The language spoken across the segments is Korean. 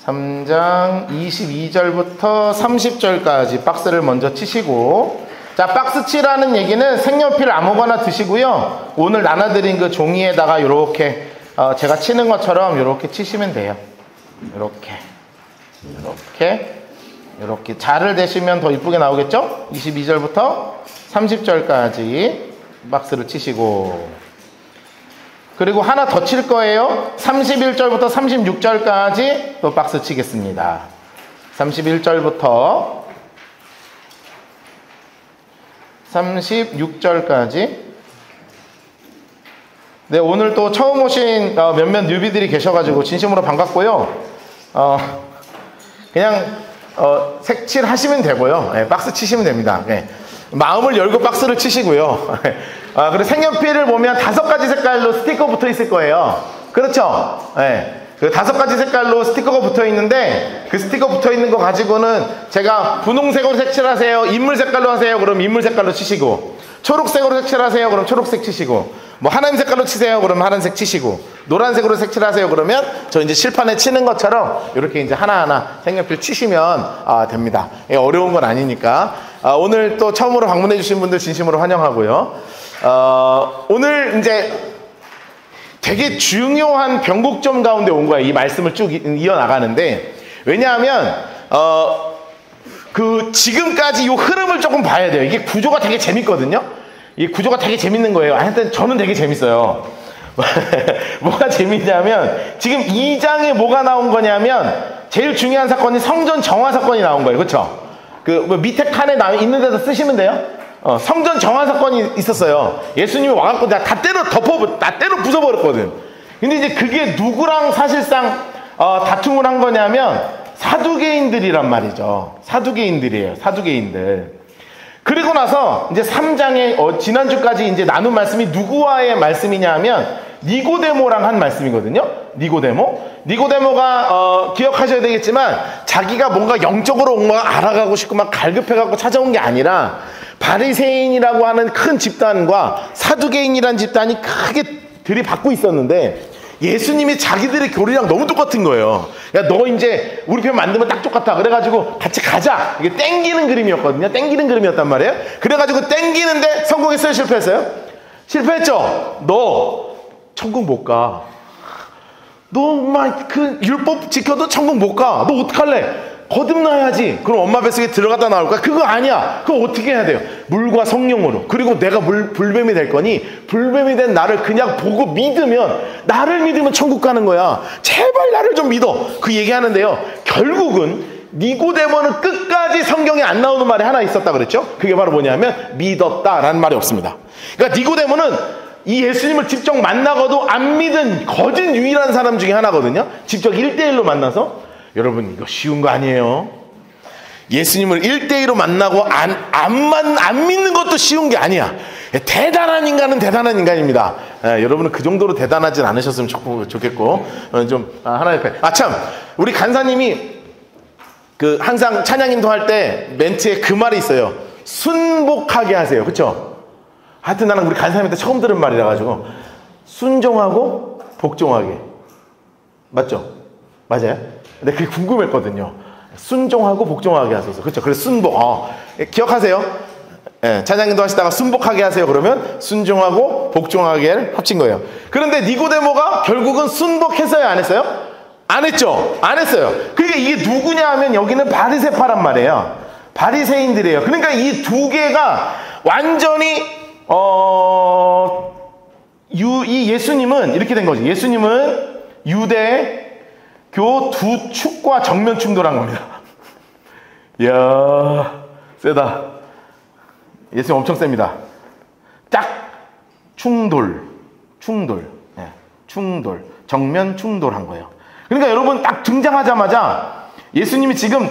3장 22절부터 30절까지 박스를 먼저 치시고, 자, 박스 치라는 얘기는 색연필 아무거나 드시고요. 오늘 나눠드린 그 종이에다가 이렇게 제가 치는 것처럼 이렇게 치시면 돼요. 이렇게 자를 대시면 더 이쁘게 나오겠죠? 22절부터 30절까지 박스를 치시고, 그리고 하나 더 칠 거예요. 31절부터 36절까지 또 박스 치겠습니다. 31절부터 36절까지. 네, 오늘 또 처음 오신 몇몇 뉴비들이 계셔가지고 진심으로 반갑고요. 그냥 색칠 하시면 되고요. 네, 박스 치시면 됩니다. 네. 마음을 열고 박스를 치시고요. 그리고 색연필을 보면 5가지 색깔로 스티커 붙어 있을 거예요. 그렇죠? 네. 그 5가지 색깔로 스티커가 붙어 있는데, 그 스티커 붙어 있는 거 가지고는 제가 분홍색으로 색칠하세요, 인물 색깔로 하세요, 그럼 인물 색깔로 치시고, 초록색으로 색칠하세요, 그럼 초록색 치시고, 뭐 하나님 색깔로 치세요, 그러면 하나색 치시고, 노란색으로 색칠하세요, 그러면 저 이제 칠판에 치는 것처럼 이렇게 이제 하나하나 색연필 치시면 됩니다. 어려운 건 아니니까. 오늘 또 처음으로 방문해 주신 분들 진심으로 환영하고요. 오늘 이제 되게 중요한 변곡점 가운데 온 거예요. 이 말씀을 쭉 이어나가는데, 왜냐하면 그 지금까지 이 흐름을 조금 봐야 돼요. 이게 구조가 되게 재밌거든요. 이 구조가 되게 재밌는 거예요. 하여튼 저는 되게 재밌어요. 뭐가 재밌냐면, 지금 2장에 뭐가 나온 거냐면, 제일 중요한 사건이 성전 정화 사건이 나온 거예요. 그렇죠? 그 밑에 칸에 있는 데서 쓰시면 돼요. 성전 정화 사건이 있었어요. 예수님이 와갖고 다 때려 부숴버렸거든. 근데 이제 그게 누구랑 사실상 다툼을 한 거냐면 사두개인들이란 말이죠. 사두개인들이에요. 사두개인들. 그리고 나서 이제 3장에 지난주까지 이제 나눈 말씀이 누구와의 말씀이냐 하면 니고데모랑 한 말씀이거든요. 니고데모가 기억하셔야 되겠지만, 자기가 뭔가 영적으로 뭔가 알아가고 싶고 막 갈급해갖고 찾아온 게 아니라, 바리새인이라고 하는 큰 집단과 사두개인이라는 집단이 크게 들이받고 있었는데, 예수님이 자기들의 교리랑 너무 똑같은 거예요. 야, 너 이제 우리 편 만들면 딱 똑같아. 그래가지고 같이 가자. 이게 땡기는 그림이었거든요. 땡기는 그림이었단 말이에요. 그래가지고 땡기는데 성공했어요? 실패했어요? 실패했죠? 너 천국 못 가. 너 막 그 율법 지켜도 천국 못 가. 너 어떡할래? 거듭나야지. 그럼 엄마 뱃속에 들어갔다 나올까? 그거 아니야. 그거 어떻게 해야 돼요? 물과 성령으로. 그리고 내가 불뱀이 될 거니, 불뱀이 된 나를 그냥 보고 믿으면, 나를 믿으면 천국 가는 거야. 제발 나를 좀 믿어. 그 얘기하는데요, 결국은 니고데모는 끝까지 성경에 안 나오는 말이 하나 있었다 그랬죠? 그게 바로 뭐냐면 믿었다라는 말이 없습니다. 그러니까 니고데모는 이 예수님을 직접 만나고도 안 믿은 거짓 유일한 사람 중에 하나거든요. 직접 1대1로 만나서. 여러분, 이거 쉬운 거 아니에요. 예수님을 1대1로 만나고 안 믿는 것도 쉬운 게 아니야. 대단한 인간은 대단한 인간입니다. 여러분은 그 정도로 대단하진 않으셨으면 좋겠고, 하나님 앞에. 참, 우리 간사님이 그 항상 찬양 인도할 때 멘트에 그 말이 있어요. 순복하게 하세요. 그쵸? 하여튼 나는 우리 간사님한테 처음 들은 말이라 가지고, 순종하고 복종하게. 맞죠? 맞아요? 근데 그게 궁금했거든요. 순종하고 복종하게 하소서. 그렇죠? 그래서 순복. 기억하세요? 예, 찬양도 하시다가 순복하게 하세요. 그러면 순종하고 복종하게 합친 거예요. 그런데 니고데모가 결국은 순복했어요? 안 했어요? 안 했죠? 안 했어요. 그러니까 이게 누구냐 하면 여기는 바리새파란 말이에요. 바리새인들이에요. 그러니까 이 두 개가 완전히 이 예수님은 이렇게 된 거죠. 예수님은 유대 교 두 축과 정면 충돌한 겁니다. 이야, 세다. 예수님 엄청 셉니다. 딱 충돌, 네, 충돌, 정면 충돌한 거예요. 그러니까 여러분 딱 등장하자마자 예수님이 지금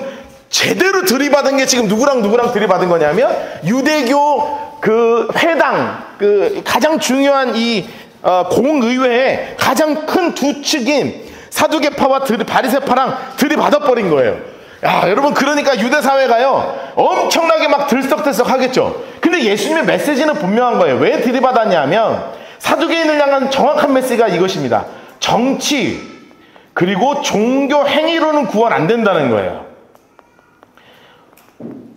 제대로 들이받은 게 지금 누구랑 들이받은 거냐면, 유대교 그 회당, 그 가장 중요한 이 공의회의 가장 큰 두 축인 사두개파와 바리새파랑 들이받아버린 거예요. 야, 여러분, 그러니까 유대 사회가요 엄청나게 막 들썩들썩 하겠죠. 근데 예수님의 메시지는 분명한 거예요. 왜 들이받았냐면, 사두개인을 향한 정확한 메시지가 이것입니다. 정치, 그리고 종교 행위로는 구원 안 된다는 거예요.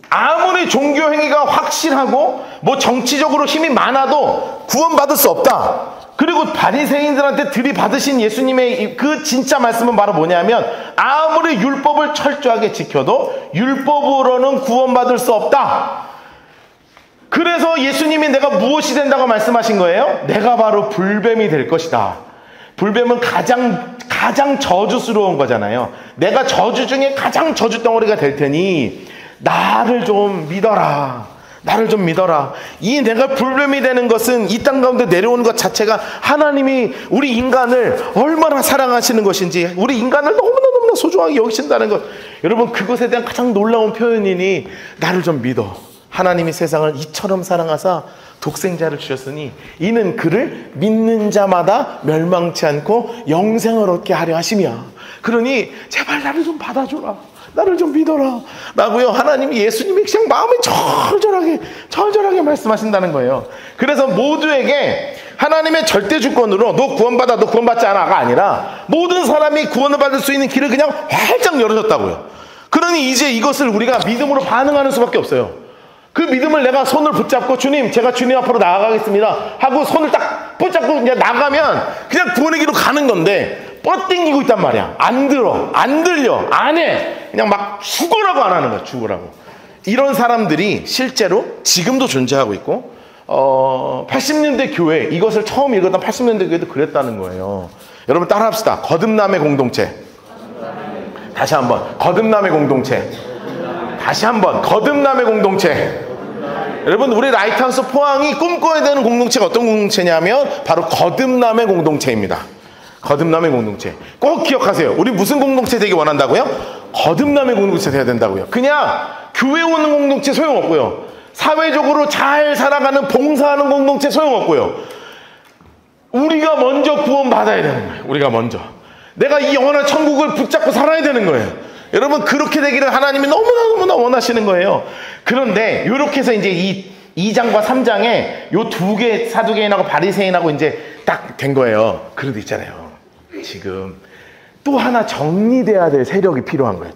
아무리 종교 행위가 확실하고 뭐 정치적으로 힘이 많아도 구원받을 수 없다. 그리고 바리새인들한테 들이받으신 예수님의 그 진짜 말씀은 바로 뭐냐면, 아무리 율법을 철저하게 지켜도 율법으로는 구원받을 수 없다. 그래서 예수님이 내가 무엇이 된다고 말씀하신 거예요? 내가 바로 불뱀이 될 것이다. 불뱀은 가장 저주스러운 거잖아요. 내가 저주 중에 가장 저주 덩어리가 될 테니 나를 좀 믿어라. 나를 좀 믿어라. 이 내가 불뱀이 되는 것은 이 땅 가운데 내려오는 것 자체가 하나님이 우리 인간을 얼마나 사랑하시는 것인지, 우리 인간을 너무나 소중하게 여기신다는 것. 여러분, 그것에 대한 가장 놀라운 표현이니 나를 좀 믿어. 하나님이 세상을 이처럼 사랑하사 독생자를 주셨으니 이는 그를 믿는 자마다 멸망치 않고 영생을 얻게 하려 하심이야. 그러니 제발 나를 좀 받아줘라. 나를 좀 믿어라. 라고요. 하나님이, 예수님이 그냥 마음에 절절하게 말씀하신다는 거예요. 그래서 모두에게 하나님의 절대 주권으로 너 구원받아, 너 구원받지 않아가 아니라 모든 사람이 구원을 받을 수 있는 길을 그냥 활짝 열어줬다고요. 그러니 이제 이것을 우리가 믿음으로 반응하는 수밖에 없어요. 그 믿음을 내가 손을 붙잡고 주님, 제가 주님 앞으로 나아가겠습니다 하고 손을 딱 붙잡고 그냥 나가면 그냥 구원의 길로 가는 건데, 뻗땡기고 있단 말이야. 안 들어, 안 들려, 안 해. 그냥 막 죽으라고 안 하는 거야. 죽으라고. 이런 사람들이 실제로 지금도 존재하고 있고, 80년대 교회, 이것을 처음 읽었던 80년대 교회도 그랬다는 거예요. 여러분 따라합시다. 거듭남의 공동체. 다시 한번 거듭남의 공동체. 다시 한번 거듭남의 공동체. 여러분, 우리 라이트하우스 포항이 꿈꿔야 되는 공동체가 어떤 공동체냐면 바로 거듭남의 공동체입니다. 거듭남의 공동체. 꼭 기억하세요. 우리 무슨 공동체 되기 원한다고요? 거듭남의 공동체 돼야 된다고요. 그냥 교회 오는 공동체 소용없고요. 사회적으로 잘 살아가는 봉사하는 공동체 소용없고요. 우리가 먼저 구원받아야 되는 거예요. 우리가 먼저. 내가 이 영원한 천국을 붙잡고 살아야 되는 거예요. 여러분, 그렇게 되기를 하나님이 너무나 원하시는 거예요. 그런데 이렇게 해서 이제 이 2장과 3장에 요 두 개, 사두개인하고 바리새인하고 이제 딱 된 거예요. 그런데 있잖아요, 지금 또 하나 정리돼야 될 세력이 필요한 거예요.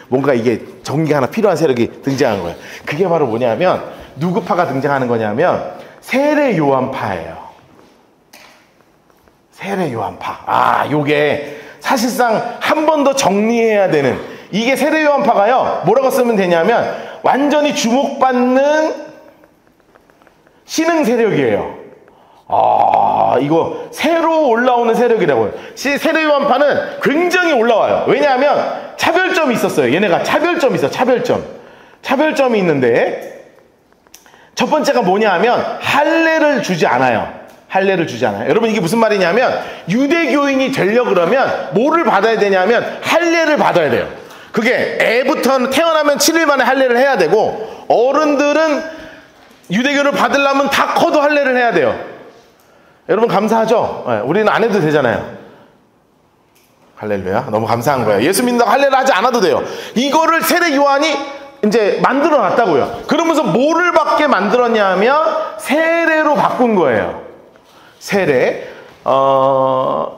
뭔가 이게 정리가 하나 필요한 세력이 등장한 거예요. 그게 바로 뭐냐면, 누구 파가 등장하는 거냐면 세례 요한파예요. 세례 요한파. 요게 사실상 한 번 더 정리해야 되는, 이게 세례 요한파가요, 뭐라고 쓰면 되냐면 완전히 주목받는 신흥 세력이에요. 이거 새로 올라오는 세력이라고요. 세례 요한파는 굉장히 올라와요. 왜냐하면 차별점이 있었어요. 얘네가 차별점이 있어. 차별점이 있는데, 첫 번째가 뭐냐 하면 할례를 주지 않아요. 여러분, 이게 무슨 말이냐면, 유대교인이 되려고 그러면 뭐를 받아야 되냐면 할례를 받아야 돼요. 그게 애부터 태어나면 7일 만에 할례를 해야 되고, 어른들은 유대교를 받으려면 다 커도 할례를 해야 돼요. 여러분 감사하죠? 네, 우리는 안 해도 되잖아요. 할렐루야. 너무 감사한 거예요. 예수 믿는다고 할례를 하지 않아도 돼요. 이거를 세례 요한이 이제 만들어 놨다고요. 그러면서 뭐를 받게 만들었냐 하면 세례로 바꾼 거예요. 세례.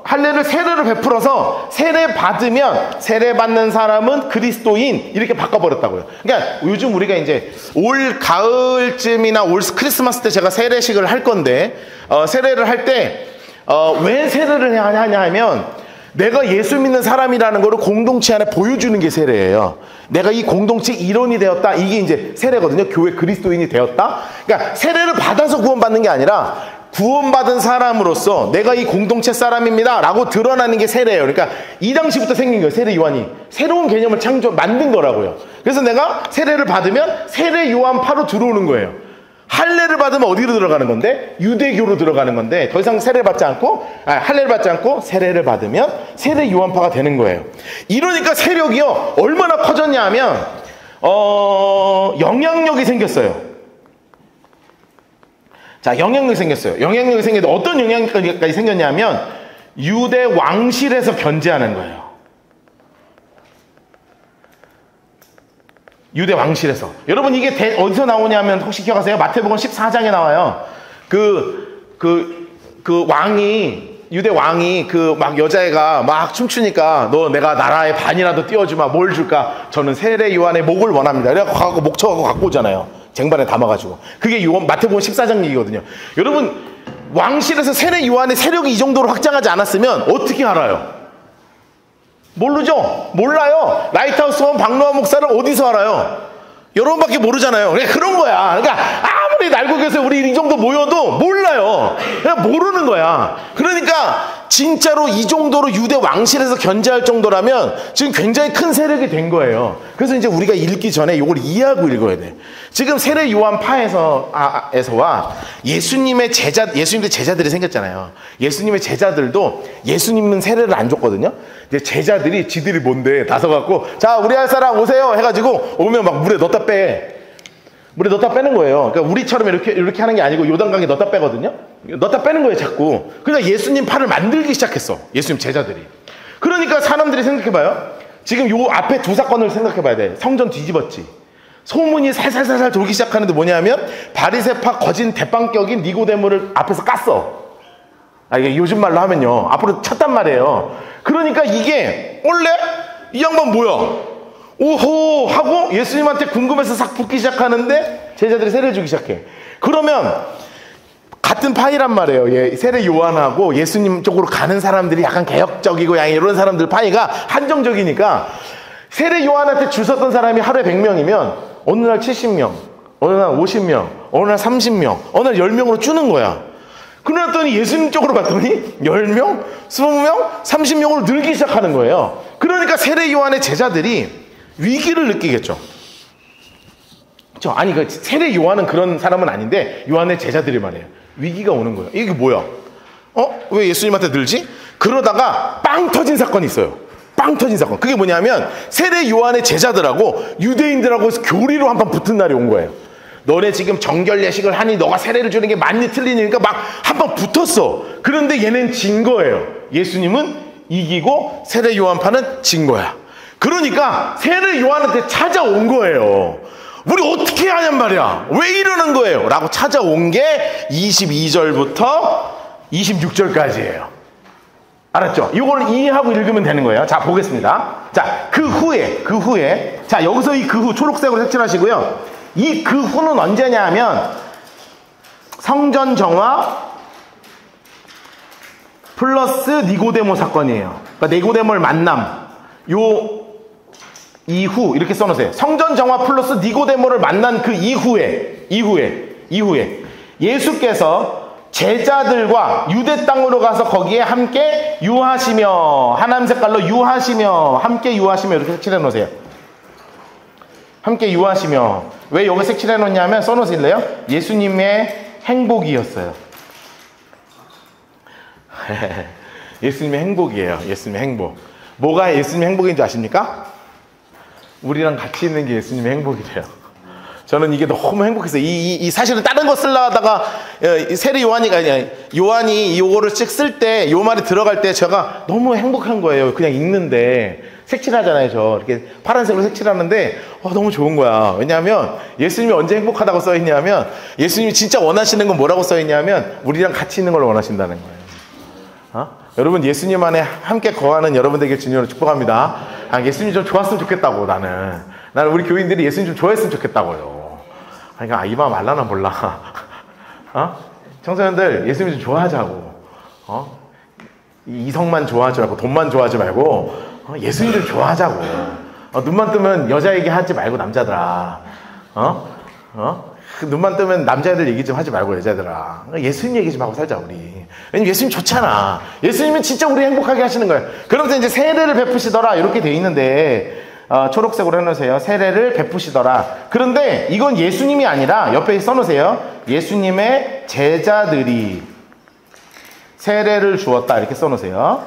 할례를 세례로 베풀어서 세례 받으면 세례 받는 사람은 그리스도인, 이렇게 바꿔버렸다고요. 그러니까 요즘 우리가 이제 올 가을쯤이나 올 크리스마스 때 제가 세례식을 할 건데, 세례를 할 때 왜 세례를 하냐 하면, 내가 예수 믿는 사람이라는 거를 공동체 안에 보여주는 게 세례예요. 내가 이 공동체 일원이 되었다, 이게 이제 세례거든요. 교회 그리스도인이 되었다. 그러니까 세례를 받아서 구원받는 게 아니라 구원받은 사람으로서 내가 이 공동체 사람입니다 라고 드러나는 게 세례예요. 그러니까 이 당시부터 생긴 거예요. 세례 요한이 새로운 개념을 만든 거라고요. 그래서 내가 세례를 받으면 세례 요한파로 들어오는 거예요. 할례를 받으면 어디로 들어가는 건데? 유대교로 들어가는 건데, 더 이상 할례를 받지 않고 세례를 받으면 세례 요한파가 되는 거예요. 이러니까 세력이요, 얼마나 커졌냐 하면 영향력이 생겼어요. 자, 영향력이 생겼어요. 영향력이 생겼는데 어떤 영향력까지 생겼냐면 유대 왕실에서 견제하는 거예요. 유대 왕실에서. 여러분, 이게 어디서 나오냐면 혹시 기억하세요? 마태복음 14장에 나와요. 그 왕이 유대 왕이 그 막 여자애가 막 춤추니까 너 내가 나라의 반이라도 띄워주마. 뭘 줄까? 저는 세례 요한의 목을 원합니다. 그래갖고 가고 목 쳐갖고 갖고 오잖아요. 쟁반에 담아가지고. 그게 마태복음 14장 얘기거든요. 여러분, 왕실에서 세례 요한의 세력이 이 정도로 확장하지 않았으면 어떻게 알아요? 모르죠? 몰라요. 라이트하우스 원 박노한 목사를 어디서 알아요? 여러분밖에 모르잖아요. 그냥 그런 거야. 그러니까 아무리 날고겨서 우리 이 정도 모여도 몰라요. 그냥 모르는 거야. 그러니까 진짜로 이 정도로 유대 왕실에서 견제할 정도라면 지금 굉장히 큰 세력이 된 거예요. 그래서 이제 우리가 읽기 전에 이걸 이해하고 읽어야 돼. 지금 세례 요한파에서와 예수님의 제자들이 생겼잖아요. 예수님의 제자들도 예수님은 세례를 안 줬거든요. 이제 제자들이 지들이 뭔데 나서갖고 자 우리 할 사람 오세요 해가지고 오면 막 물에 넣다 빼. 물에 넣다 빼는 거예요. 그러니까 우리처럼 이렇게 하는 게 아니고 요단강에 넣다 빼거든요. 넣다 빼는 거예요, 자꾸. 그러니까 예수님 팔을 만들기 시작했어. 예수님 제자들이. 그러니까 사람들이 생각해봐요. 지금 요 앞에 두 사건을 생각해봐야 돼. 성전 뒤집었지. 소문이 살살살살 돌기 시작하는데 뭐냐면 바리새파 거진 대빵격인 니고데모를 앞에서 깠어. 이게 요즘 말로 하면요. 앞으로 쳤단 말이에요. 그러니까 이게 원래 이 양반 뭐야? 오호 하고 예수님한테 궁금해서 싹 붙기 시작하는데 제자들이 세례를 주기 시작해. 그러면 같은 파이란 말이에요. 세례 요한하고 예수님 쪽으로 가는 사람들이 약간 개혁적이고 이런 사람들 파이가 한정적이니까 세례 요한한테 줄 섰던 사람이 하루에 100명이면 어느 날 70명, 어느 날 50명, 어느 날 30명, 어느 날 10명으로 주는 거야. 그러더니 예수님 쪽으로 갔더니 10명, 20명, 30명으로 늘기 시작하는 거예요. 그러니까 세례 요한의 제자들이 위기를 느끼겠죠. 그렇죠? 아니, 그 세례 요한은 그런 사람은 아닌데 요한의 제자들이 말이에요. 위기가 오는 거예요. 이게 뭐야? 왜 예수님한테 늘지? 그러다가 빵 터진 사건이 있어요. 빵 터진 사건. 그게 뭐냐면 세례 요한의 제자들하고 유대인들하고 교리로 한번 붙은 날이 온 거예요. 너네 지금 정결 예식을 하니 너가 세례를 주는 게 맞니 틀리니까 막 한번 붙었어. 그런데 얘는 진 거예요. 예수님은 이기고 세례 요한파는 진 거야. 그러니까 세례 요한한테 찾아온 거예요. 우리 어떻게 하냔 말이야. 왜 이러는 거예요? 라고 찾아온 게 22절부터 26절까지예요. 알았죠? 이걸 이해하고 읽으면 되는 거예요. 자, 보겠습니다. 자, 그 후에 자, 여기서 이 그 후 초록색으로 색칠하시고요. 이 그 후는 언제냐 하면 성전 정화 플러스 니고데모 사건이에요. 그러니까 니고데모를 만남. 이후 이렇게 써놓으세요. 성전 정화 플러스 니고데모를 만난 그 이후에 예수께서 제자들과 유대 땅으로 가서 거기에 함께 유하시며 하나님 색깔로 유하시며 함께 유하시며 이렇게 색칠해 놓으세요. 함께 유하시며 왜 여기 색칠해 놓냐면 써놓으실래요? 예수님의 행복이었어요. 예수님의 행복이에요. 예수님의 행복. 뭐가 예수님의 행복인 줄 아십니까? 우리랑 같이 있는 게 예수님의 행복이래요. 저는 이게 너무 행복했어요. 사실은 다른 거 쓰려 하다가 세례 요한이 요거를 쓸 때 요 말이 들어갈 때 제가 너무 행복한 거예요. 그냥 읽는데 색칠하잖아요. 저 이렇게 파란색으로 색칠하는데 너무 좋은 거야. 왜냐하면 예수님이 언제 행복하다고 써있냐면 예수님이 진짜 원하시는 건 뭐라고 써있냐면 우리랑 같이 있는 걸 원하신다는 거예요. 여러분 예수님 안에 함께 거하는 여러분들에게 주님으로 축복합니다. 예수님 좀 좋았으면 좋겠다고 나는 우리 교인들이 예수님 좀 좋아했으면 좋겠다고요. 그러니까 이 마음 알라나 몰라. 청소년들 예수님 좀 좋아하자고. 이성만 좋아하지 말고 돈만 좋아하지 말고 예수님 좀 좋아하자고. 눈만 뜨면 여자 얘기하지 말고 남자들아. 눈만 뜨면 남자애들 얘기 좀 하지 말고 여자들아. 예수님 얘기 좀 하고 살자 우리. 왜냐면 예수님 좋잖아. 예수님은 진짜 우리 행복하게 하시는 거예요. 그러면서 이제 세례를 베푸시더라 이렇게 돼 있는데 초록색으로 해놓으세요. 세례를 베푸시더라. 그런데 이건 예수님이 아니라 옆에 써놓으세요. 예수님의 제자들이 세례를 주었다 이렇게 써놓으세요.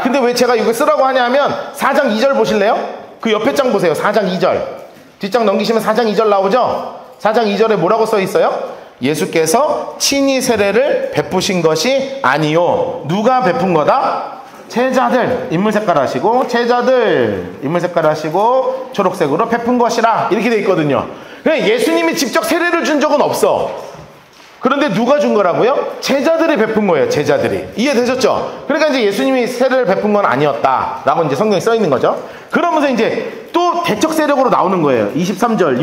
근데 왜 제가 이거 쓰라고 하냐면 4장 2절 보실래요? 그 옆에 장 보세요. 4장 2절 뒷장 넘기시면 4장 2절 나오죠? 4장 2절에 뭐라고 써 있어요? 예수께서 친히 세례를 베푸신 것이 아니요. 누가 베푼 거다? 제자들. 인물 색깔 하시고 제자들 인물 색깔 하시고 초록색으로 베푼 것이라 이렇게 돼 있거든요. 예수님이 직접 세례를 준 적은 없어. 그런데 누가 준 거라고요? 제자들이 베푼 거예요. 제자들이. 이해되셨죠? 그러니까 이제 예수님이 세례를 베푼 건 아니었다라고 이제 성경에 써 있는 거죠. 그러면서 이제 또 대적 세력으로 나오는 거예요. 23절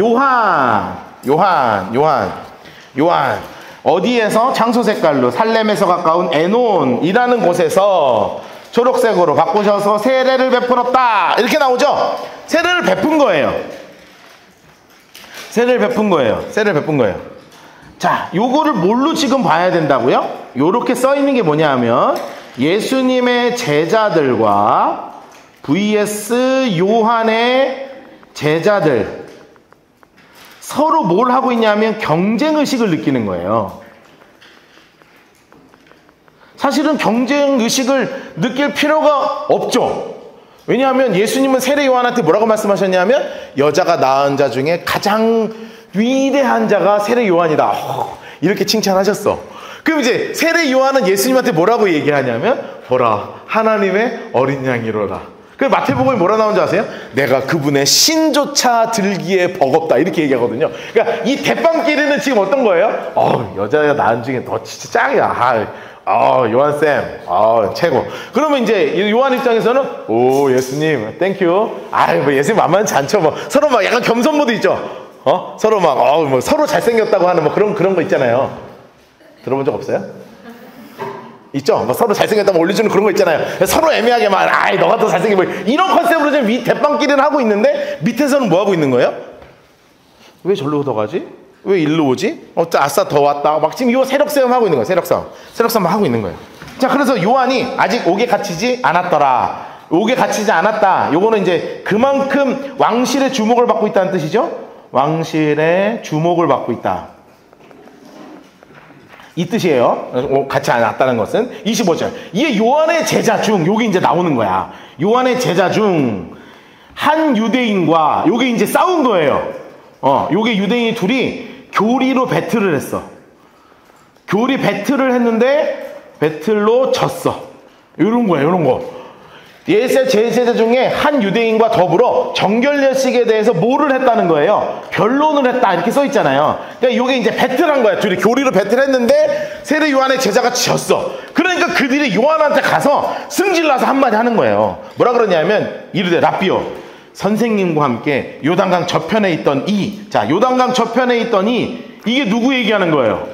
요한 어디에서? 장소 색깔로 살렘에서 가까운 에논이라는 곳에서 초록색으로 바꾸셔서 세례를 베풀었다 이렇게 나오죠. 세례를 베푼 거예요. 세례를 베푼 거예요. 자, 요거를 뭘로 지금 봐야 된다고요? 요렇게 써 있는 게 뭐냐 하면 예수님의 제자들과 vs 요한의 제자들 서로 뭘 하고 있냐면 경쟁의식을 느끼는 거예요. 사실은 경쟁의식을 느낄 필요가 없죠. 왜냐하면 예수님은 세례 요한한테 뭐라고 말씀하셨냐면 여자가 낳은 자 중에 가장 위대한 자가 세례 요한이다. 이렇게 칭찬하셨어. 그럼 이제 세례 요한은 예수님한테 뭐라고 얘기하냐면 보라 하나님의 어린 양이로다. 그 마태복음에 뭐라 나온 줄 아세요? 내가 그분의 신조차 들기에 버겁다 이렇게 얘기하거든요. 그러니까 이 대빵끼리는 지금 어떤 거예요? 여자가 낳은 중에 너 진짜 짱이야. 요한쌤, 최고. 그러면 이제 요한 입장에서는, 예수님, 땡큐. 뭐 예수님 만만치 않죠. 뭐, 서로 막 약간 겸손모드 있죠. 서로 막, 뭐, 서로 잘생겼다고 하는 뭐 그런 거 있잖아요. 들어본 적 없어요? 있죠? 뭐 서로 잘생겼다고 올려주는 그런 거 있잖아요. 서로 애매하게 막, 너가 더 잘생겨. 뭐 이런 컨셉으로 지금 대빵끼리는 하고 있는데, 밑에서는 뭐 하고 있는 거예요? 왜 절로 더 가지? 왜 일로 오지? 아싸 더 왔다. 막 지금 요 세력싸움 하고 있는 거예요. 세력싸움 하고 있는 거예요. 자, 그래서 요한이 아직 옥에 갇히지 않았더라. 옥에 갇히지 않았다. 요거는 이제 그만큼 왕실의 주목을 받고 있다는 뜻이죠. 왕실의 주목을 받고 있다. 이 뜻이에요. 같이 않았다는 것은. 25절. 이게 요한의 제자 중, 요게 이제 나오는 거야. 요한의 제자 중 한 유대인과 요게 이제 싸운 거예요. 요게 유대인이 둘이 교리로 배틀을 했어. 교리 배틀을 했는데 배틀로 졌어. 요런 거야, 요런 거. 제자 중에 한 유대인과 더불어 정결례식에 대해서 뭐를 했다는 거예요? 변론을 했다 이렇게 써 있잖아요. 그러니까 요게 이제 배틀한 거야. 둘이 교리로 배틀했는데 세례 요한의 제자가 졌어. 그러니까 그들이 요한한테 가서 승질나서 한마디 하는 거예요. 뭐라 그러냐면 이르되 라삐요 선생님과 함께 요단강 저편에 있던 요단강 저편에 있던 이게 누구 얘기하는 거예요?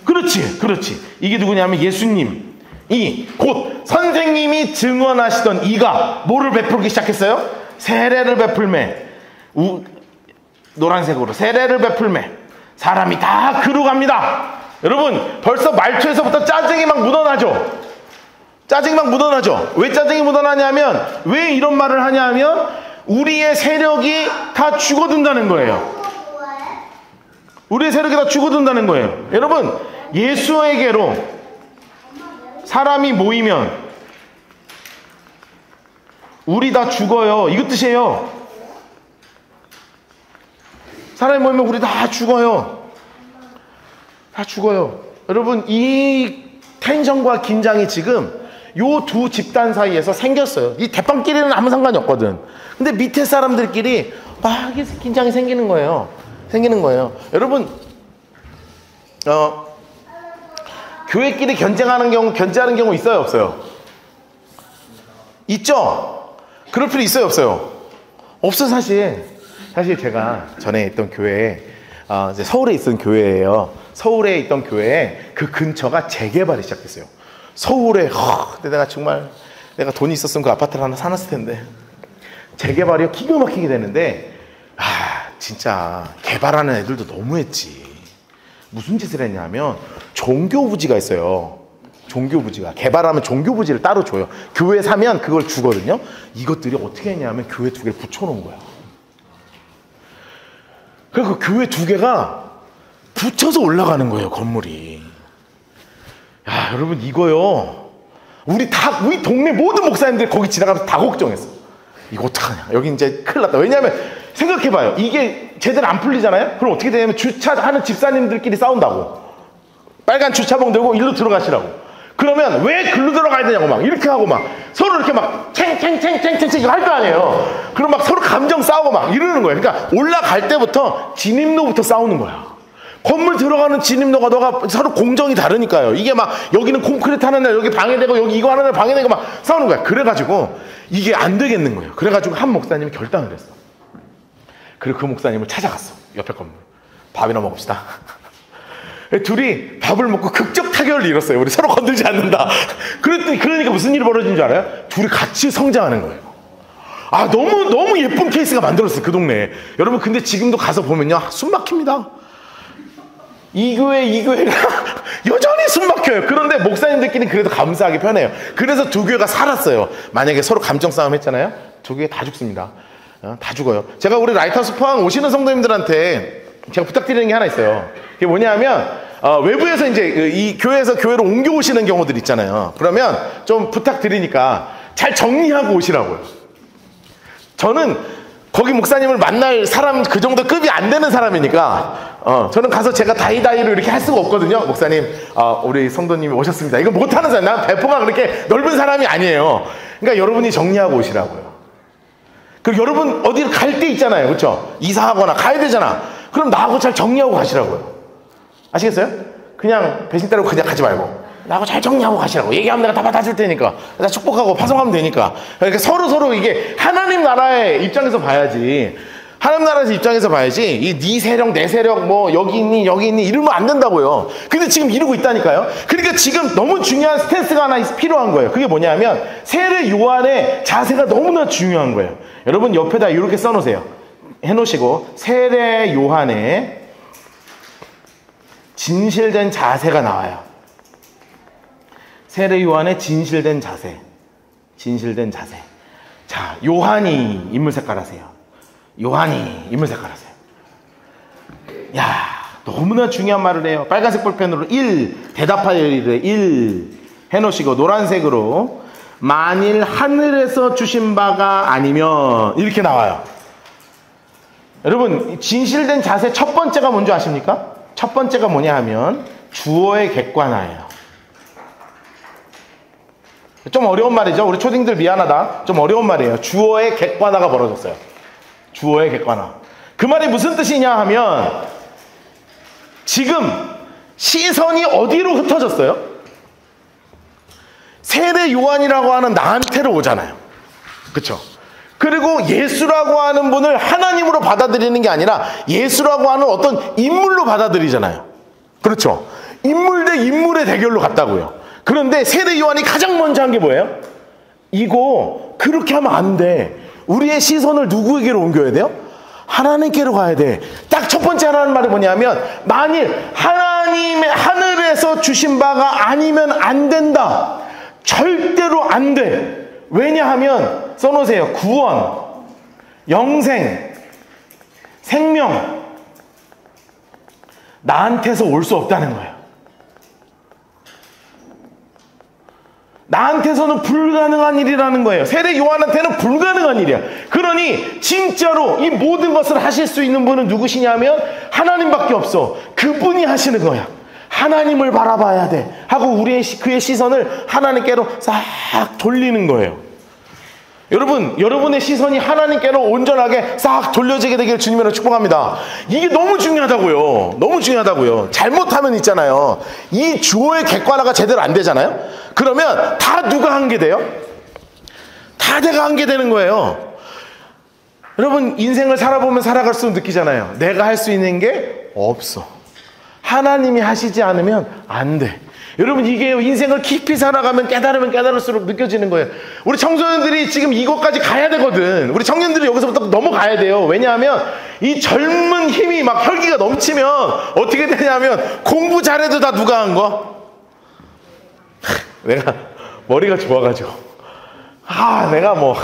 그렇지. 이게 누구냐면 예수님. 곧 선생님이 증언하시던 이가 뭐를 베풀기 시작했어요? 세례를 베풀매. 노란색으로 세례를 베풀매. 사람이 다 그로 갑니다. 여러분 벌써 말투에서부터 짜증이 막 묻어나죠? 왜 짜증이 묻어나냐면 왜 이런 말을 하냐면 우리의 세력이 다 죽어든다는 거예요. 여러분 예수에게로 사람이 모이면 우리 다 죽어요. 이거 뜻이에요. 사람이 모이면 우리 다 죽어요. 여러분 이 텐션과 긴장이 지금 요 두 집단 사이에서 생겼어요. 이 대빵끼리는 아무 상관이 없거든. 근데 밑에 사람들끼리 막 긴장이 생기는 거예요. 여러분 교회끼리 견제하는 경우 있어요, 없어요? 있죠? 그럴 필요 있어요, 없어요? 없어, 사실 제가 전에 있던 교회에 이제 서울에 있던 교회예요. 서울에 있던 교회에 그 근처가 재개발이 시작됐어요. 서울에 내가 돈이 있었으면 그 아파트를 하나 사놨을 텐데 재개발이 기가 막히게 되는데 진짜 개발하는 애들도 너무했지. 무슨 짓을 했냐면 종교부지가 있어요. 개발하면 종교부지를 따로 줘요. 교회 사면 그걸 주거든요. 이것들이 어떻게 했냐면 교회 2개를 붙여놓은 거야. 그리고 교회 2개가 붙여서 올라가는 거예요, 건물이. 여러분 이거요. 우리 동네 모든 목사님들이 거기 지나가면서 다 걱정했어. 이거 어떡하냐. 여기 이제 큰일 났다. 왜냐하면 생각해봐요. 이게 제대로 안 풀리잖아요. 그럼 어떻게 되냐면 주차하는 집사님들끼리 싸운다고. 빨간 주차봉 들고 일로 들어가시라고. 그러면 왜 글로 들어가야 되냐고 막 이렇게 하고 막 서로 이렇게 막 챙챙챙챙챙 이거 할 거 아니에요. 그럼 막 서로 감정 싸우고 막 이러는 거예요. 그러니까 올라갈 때부터 진입로부터 싸우는 거야. 건물 들어가는 진입로가 서로 공정이 다르니까요. 이게 막 여기는 콘크리트 하는 날 여기 방해되고 여기 이거 하는 날 방해되고 막 싸우는 거야. 그래가지고 이게 안 되겠는 거예요. 그래가지고 한 목사님이 결단을 했어. 그리고 그 목사님을 찾아갔어. 옆에 건물. 밥이나 먹읍시다. 둘이 밥을 먹고 극적 타결을 이뤘어요. 우리 서로 건들지 않는다. 그러니까 무슨 일이 벌어진 줄 알아요? 둘이 같이 성장하는 거예요. 아, 너무 예쁜 케이스가 만들었어요. 그 동네에. 여러분, 근데 지금도 가서 보면요. 숨 막힙니다. 이 교회가 여전히 숨 막혀요. 그런데 목사님들끼리 그래도 감사하게 편해요. 그래서 두 교회가 살았어요. 만약에 서로 감정 싸움 했잖아요. 두 교회 다 죽습니다. 다 죽어요. 제가 우리 라이트하우스 포항 오시는 성도님들한테 제가 부탁드리는 게 하나 있어요. 그게 뭐냐면 외부에서 이제 이 교회에서 교회로 옮겨오시는 경우들 있잖아요. 그러면 좀 부탁드리니까 잘 정리하고 오시라고요. 저는 거기 목사님을 만날 사람 그 정도 급이 안 되는 사람이니까 저는 가서 제가 다이다이로 이렇게 할 수가 없거든요. 목사님, 우리 성도님이 오셨습니다. 이거 못하는 사람, 난 배포가 그렇게 넓은 사람이 아니에요. 그러니까 여러분이 정리하고 오시라고요. 그리고 여러분 어디를 갈 때 있잖아요. 그렇죠? 이사하거나 가야 되잖아. 그럼 나하고 잘 정리하고 가시라고요. 아시겠어요? 그냥 배신 따르고 그냥 가지 말고 나하고 잘 정리하고 가시라고. 얘기하면 내가 다 받아줄 테니까. 나 축복하고 파송하면 되니까. 그러니까 서로 이게 하나님 나라의 입장에서 봐야지. 하나님 나라에서 입장에서 봐야지. 이 네 세력, 내 세력, 뭐 여기 있니 이러면 안 된다고요. 근데 지금 이러고 있다니까요. 그러니까 지금 너무 중요한 스탠스가 하나 필요한 거예요. 그게 뭐냐면 세례 요한의 자세가 너무나 중요한 거예요. 여러분 옆에다 이렇게 써놓으세요. 해놓으시고 세례 요한의 진실된 자세가 나와요. 세례 요한의 진실된 자세. 자, 요한이 인물 색깔 하세요. 요한이 인물 색깔 하세요. 야, 너무나 중요한 말을 해요. 빨간색 볼펜으로 1 대답할 일에 1 해놓으시고 노란색으로 만일 하늘에서 주신 바가 아니면 이렇게 나와요. 여러분, 진실된 자세 첫 번째가 뭔지 아십니까? 첫 번째가 뭐냐 하면 주어의 객관화예요. 좀 어려운 말이죠. 우리 초딩들 미안하다. 좀 어려운 말이에요. 주어의 객관화가 벌어졌어요. 주어의 객관화. 그 말이 무슨 뜻이냐 하면 지금 시선이 어디로 흩어졌어요? 세례 요한이라고 하는 나한테로 오잖아요. 그렇죠? 그리고 예수라고 하는 분을 하나님으로 받아들이는 게 아니라 예수라고 하는 어떤 인물로 받아들이잖아요. 그렇죠? 인물 대 인물의 대결로 갔다고요. 그런데 세례 요한이 가장 먼저 한 게 뭐예요? 이거 그렇게 하면 안 돼. 우리의 시선을 누구에게로 옮겨야 돼요? 하나님께로 가야 돼. 딱 첫 번째 하라는 말이 뭐냐면 만일 하나님의 하늘에서 주신 바가 아니면 안 된다. 절대로 안 돼. 왜냐하면 써놓으세요. 구원, 영생, 생명 나한테서 올 수 없다는 거예요. 나한테서는 불가능한 일이라는 거예요. 세례 요한한테는 불가능한 일이야. 그러니 진짜로 이 모든 것을 하실 수 있는 분은 누구시냐면 하나님밖에 없어. 그분이 하시는 거야. 하나님을 바라봐야 돼 하고 그의 시선을 하나님께로 싹 돌리는 거예요. 여러분, 여러분의 시선이 하나님께로 온전하게 싹 돌려지게 되기를 주님으로 축복합니다. 이게 너무 중요하다고요. 너무 중요하다고요. 잘못하면 있잖아요. 이 주어의 객관화가 제대로 안 되잖아요. 그러면 다 누가 한 게 돼요? 다 내가 한 게 되는 거예요. 여러분, 인생을 살아보면 살아갈수록 느끼잖아요. 내가 할 수 있는 게 없어. 하나님이 하시지 않으면 안 돼. 여러분, 이게 인생을 깊이 살아가면 깨달으면 깨달을수록 느껴지는 거예요. 우리 청소년들이 지금 이것까지 가야 되거든. 우리 청년들이 여기서부터 넘어가야 돼요. 왜냐하면 이 젊은 힘이 막 혈기가 넘치면 어떻게 되냐면 공부 잘해도 다 누가 한 거? 내가 머리가 좋아가지고 내가 뭐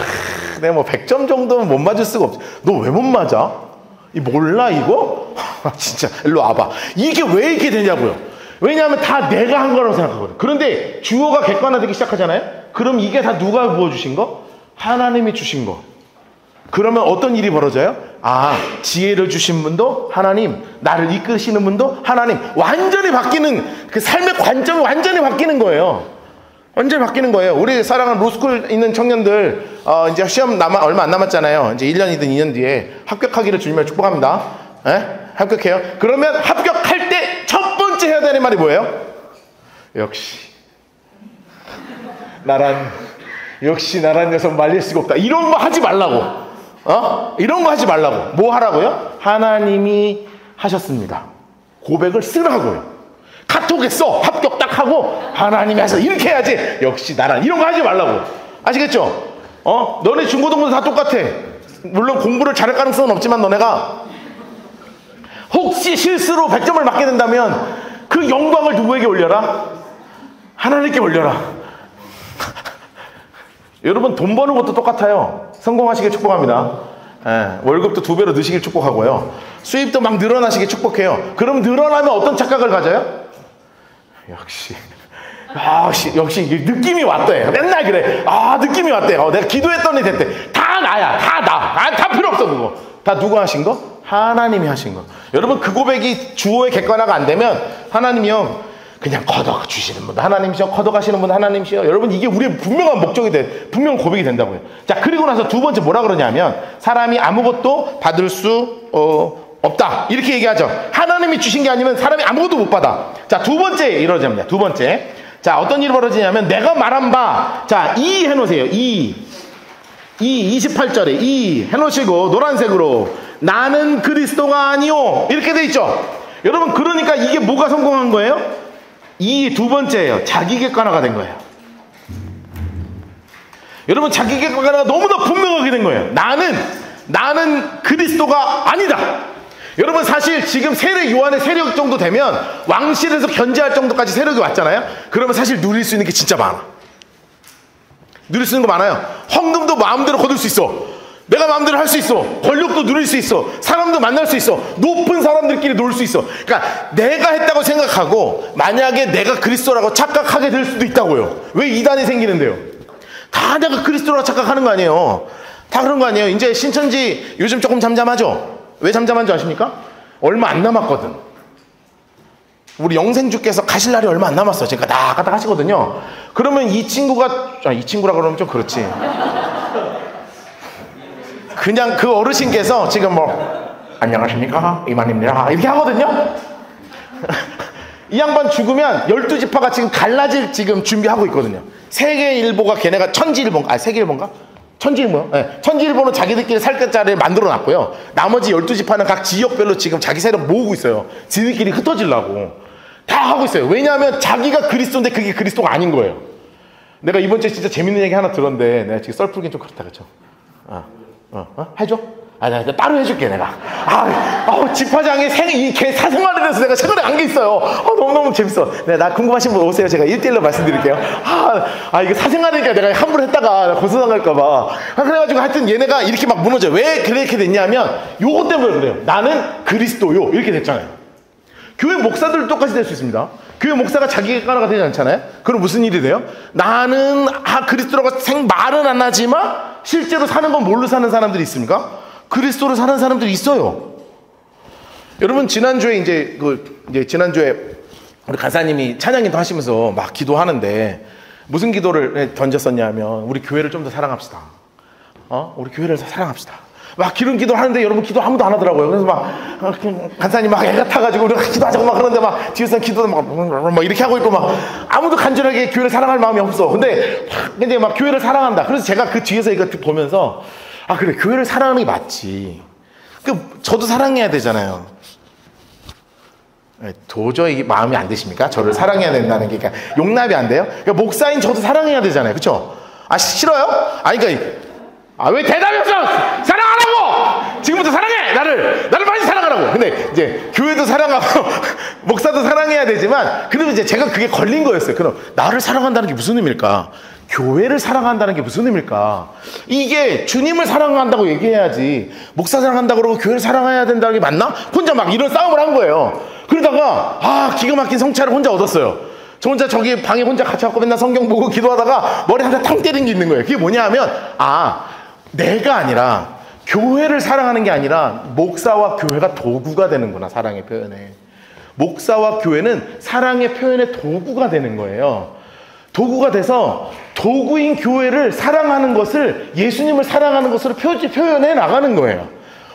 100점 정도는 못 맞을 수가 없지. 너 왜 못 맞아? 몰라 이거? 진짜 일로 와봐. 이게 왜 이렇게 되냐고요. 왜냐하면 다 내가 한 거라고 생각하거든. 그런데 주어가 객관화되기 시작하잖아요. 그럼 이게 다 누가 부어주신 거? 하나님이 주신 거. 그러면 어떤 일이 벌어져요? 지혜를 주신 분도 하나님, 나를 이끄시는 분도 하나님. 완전히 바뀌는, 그 삶의 관점이 완전히 바뀌는 거예요. 완전히 바뀌는 거예요. 우리 사랑하는 로스쿨 있는 청년들, 이제 시험 얼마 안 남았잖아요. 이제 1년이든 2년 뒤에 합격하기를 주님을 축복합니다. 합격해요. 그러면 합격할 때 되는 말이 뭐예요? 역시 나란 녀석 말릴 수가 없다. 이런 거 하지 말라고. 이런 거 하지 말라고. 뭐 하라고요? 하나님이 하셨습니다. 고백을 쓰라고요. 카톡에 써. 합격 딱 하고 하나님이 하셔서 이렇게 해야지. 역시 나란. 이런 거 하지 말라고. 아시겠죠? 너네 중고등부도 다 똑같아. 물론 공부를 잘할 가능성은 없지만 너네가 혹시 실수로 100점을 맞게 된다면 그 영광을 누구에게 올려라? 하나님께 올려라. 여러분 돈 버는 것도 똑같아요. 성공하시길 축복합니다. 월급도 2배로 넣으시길 축복하고요. 수입도 막 늘어나시길 축복해요. 그럼 늘어나면 어떤 착각을 가져요? 역시 느낌이 왔대. 맨날 그래. 느낌이 왔대. 내가 기도했더니 됐대. 다 나야. 다 필요 없어 그거. 다 누가 하신 거? 하나님이 하신 거. 여러분 그 고백이 주어의 객관화가 안 되면 하나님이요 그냥 걷어 주시는 분도 하나님이시여, 걷어 가시는 분도 하나님이시여. 여러분 이게 우리의 분명한 목적이 분명한 고백이 된다고요. 자, 그리고 나서 두 번째 뭐라 그러냐면 사람이 아무것도 받을 수 없다 이렇게 얘기하죠. 하나님이 주신 게 아니면 사람이 아무것도 못 받아. 자, 두 번째 이러자면 두 번째. 자, 어떤 일이 벌어지냐면 내가 말한 바, 자, 이 해놓으세요. 이 28절에 이 해놓으시고 노란색으로 나는 그리스도가 아니오 이렇게 돼 있죠. 여러분 그러니까 이게 뭐가 성공한 거예요? 이 두 번째예요. 자기 객관화가 된 거예요. 여러분 자기 객관화가 너무나 분명하게 된 거예요. 나는 그리스도가 아니다. 여러분 사실 지금 세례 요한의 세력 정도 되면 왕실에서 견제할 정도까지 세력이 왔잖아요. 그러면 사실 누릴 수 있는 게 진짜 많아. 누릴 수 있는 거 많아요. 헌금도 마음대로 거둘 수 있어. 내가 마음대로 할 수 있어. 권력도 누릴 수 있어. 사람도 만날 수 있어. 높은 사람들끼리 놀 수 있어. 그러니까 내가 했다고 생각하고 만약에 내가 그리스도라고 착각하게 될 수도 있다고요. 왜 이단이 생기는데요? 다 내가 그리스도라고 착각하는 거 아니에요. 다 그런 거 아니에요. 이제 신천지 요즘 조금 잠잠하죠. 왜 잠잠한 줄 아십니까? 얼마 안 남았거든. 우리 영생주께서 가실 날이 얼마 안 남았어. 지금 까딱까딱 하시거든요. 그러면 이 친구라 그러면 좀 그렇지. 그냥 그 어르신께서 지금 안녕하십니까? 이만입니다. 이렇게 하거든요. 이 양반 죽으면 12지파가 지금 갈라질 지금 준비하고 있거든요. 세계일보가 걔네가 천지일보인가? 세계일보인가? 천지일보요? 네. 천지일보는 자기들끼리 살 자리를 만들어 놨고요. 나머지 12지파는 각 지역별로 지금 자기 세력 모으고 있어요. 지들끼리 흩어지려고. 다 하고 있어요. 왜냐하면 자기가 그리스도인데 그게 그리스도가 아닌 거예요. 내가 이번 주에 진짜 재밌는 얘기 하나 들었는데 내가 지금 썰 풀긴 좀 그렇다 그쵸? 해줘? 나 따로 해줄게 내가. 집화장에 이개 사생활에 대해서 내가 최근에 안 게 있어요. 너무너무 재밌어. 나 궁금하신 분 오세요. 제가 1대1로 말씀드릴게요. 이거 사생활이니까 내가 함부로 했다가 고소당할까봐. 그래가지고 하여튼 얘네가 이렇게 막 무너져요. 왜 그렇게 됐냐면 요거 때문에 그래요. 나는 그리스도요 이렇게 됐잖아요. 교회 목사들도 똑같이 될 수 있습니다. 교회 목사가 자기 객관화가 되지 않잖아요. 그럼 무슨 일이 돼요? 나는 그리스도라고 말은 안 하지만 실제로 사는 건 뭘로 사는 사람들이 있습니까? 그리스도로 사는 사람들이 있어요. 여러분 지난주에 지난주에 우리 간사님이 찬양인도 하시면서 막 기도하는데 무슨 기도를 던졌었냐면 우리 교회를 좀 더 사랑합시다. 우리 교회를 더 사랑합시다. 막 기름 기도하는데 여러분 기도 아무도 안 하더라고요. 그래서 막 간사님 막 애가 타가지고 우리가 기도하자고 막 그러는데 막 뒤에서 기도도 막 이렇게 하고 있고 막 아무도 간절하게 교회를 사랑할 마음이 없어. 근데 막 교회를 사랑한다. 그래서 제가 그 뒤에서 이거 보면서 그래 교회를 사랑하는 게 맞지. 저도 사랑해야 되잖아요. 도저히 마음이 안 드십니까? 저를 사랑해야 된다는 게 그러니까 용납이 안 돼요? 그러니까 목사인 저도 사랑해야 되잖아요. 그렇죠? 싫어요? 그러니까 왜 대답이 없어? 사랑하라고! 지금부터 사랑해! 나를 많이 사랑하라고! 근데 이제 교회도 사랑하고 목사도 사랑해야 되지만 그래도 이제 제가 그게 걸린 거였어요. 그럼 나를 사랑한다는 게 무슨 의미일까? 교회를 사랑한다는 게 무슨 의미일까? 이게 주님을 사랑한다고 얘기해야지 목사 사랑한다고 그러고 교회를 사랑해야 된다는 게 맞나? 혼자 막 이런 싸움을 한 거예요. 그러다가 기가 막힌 성찰을 혼자 얻었어요. 저 혼자 저기 방에 혼자 갇혀갖고 맨날 성경 보고 기도하다가 머리 한 대 탕 때린 게 있는 거예요. 그게 뭐냐 하면 내가 아니라 교회를 사랑하는 게 아니라 목사와 교회가 도구가 되는구나. 사랑의 표현에 목사와 교회는 사랑의 표현의 도구가 되는 거예요. 도구가 돼서 도구인 교회를 사랑하는 것을 예수님을 사랑하는 것으로 표현해 나가는 거예요.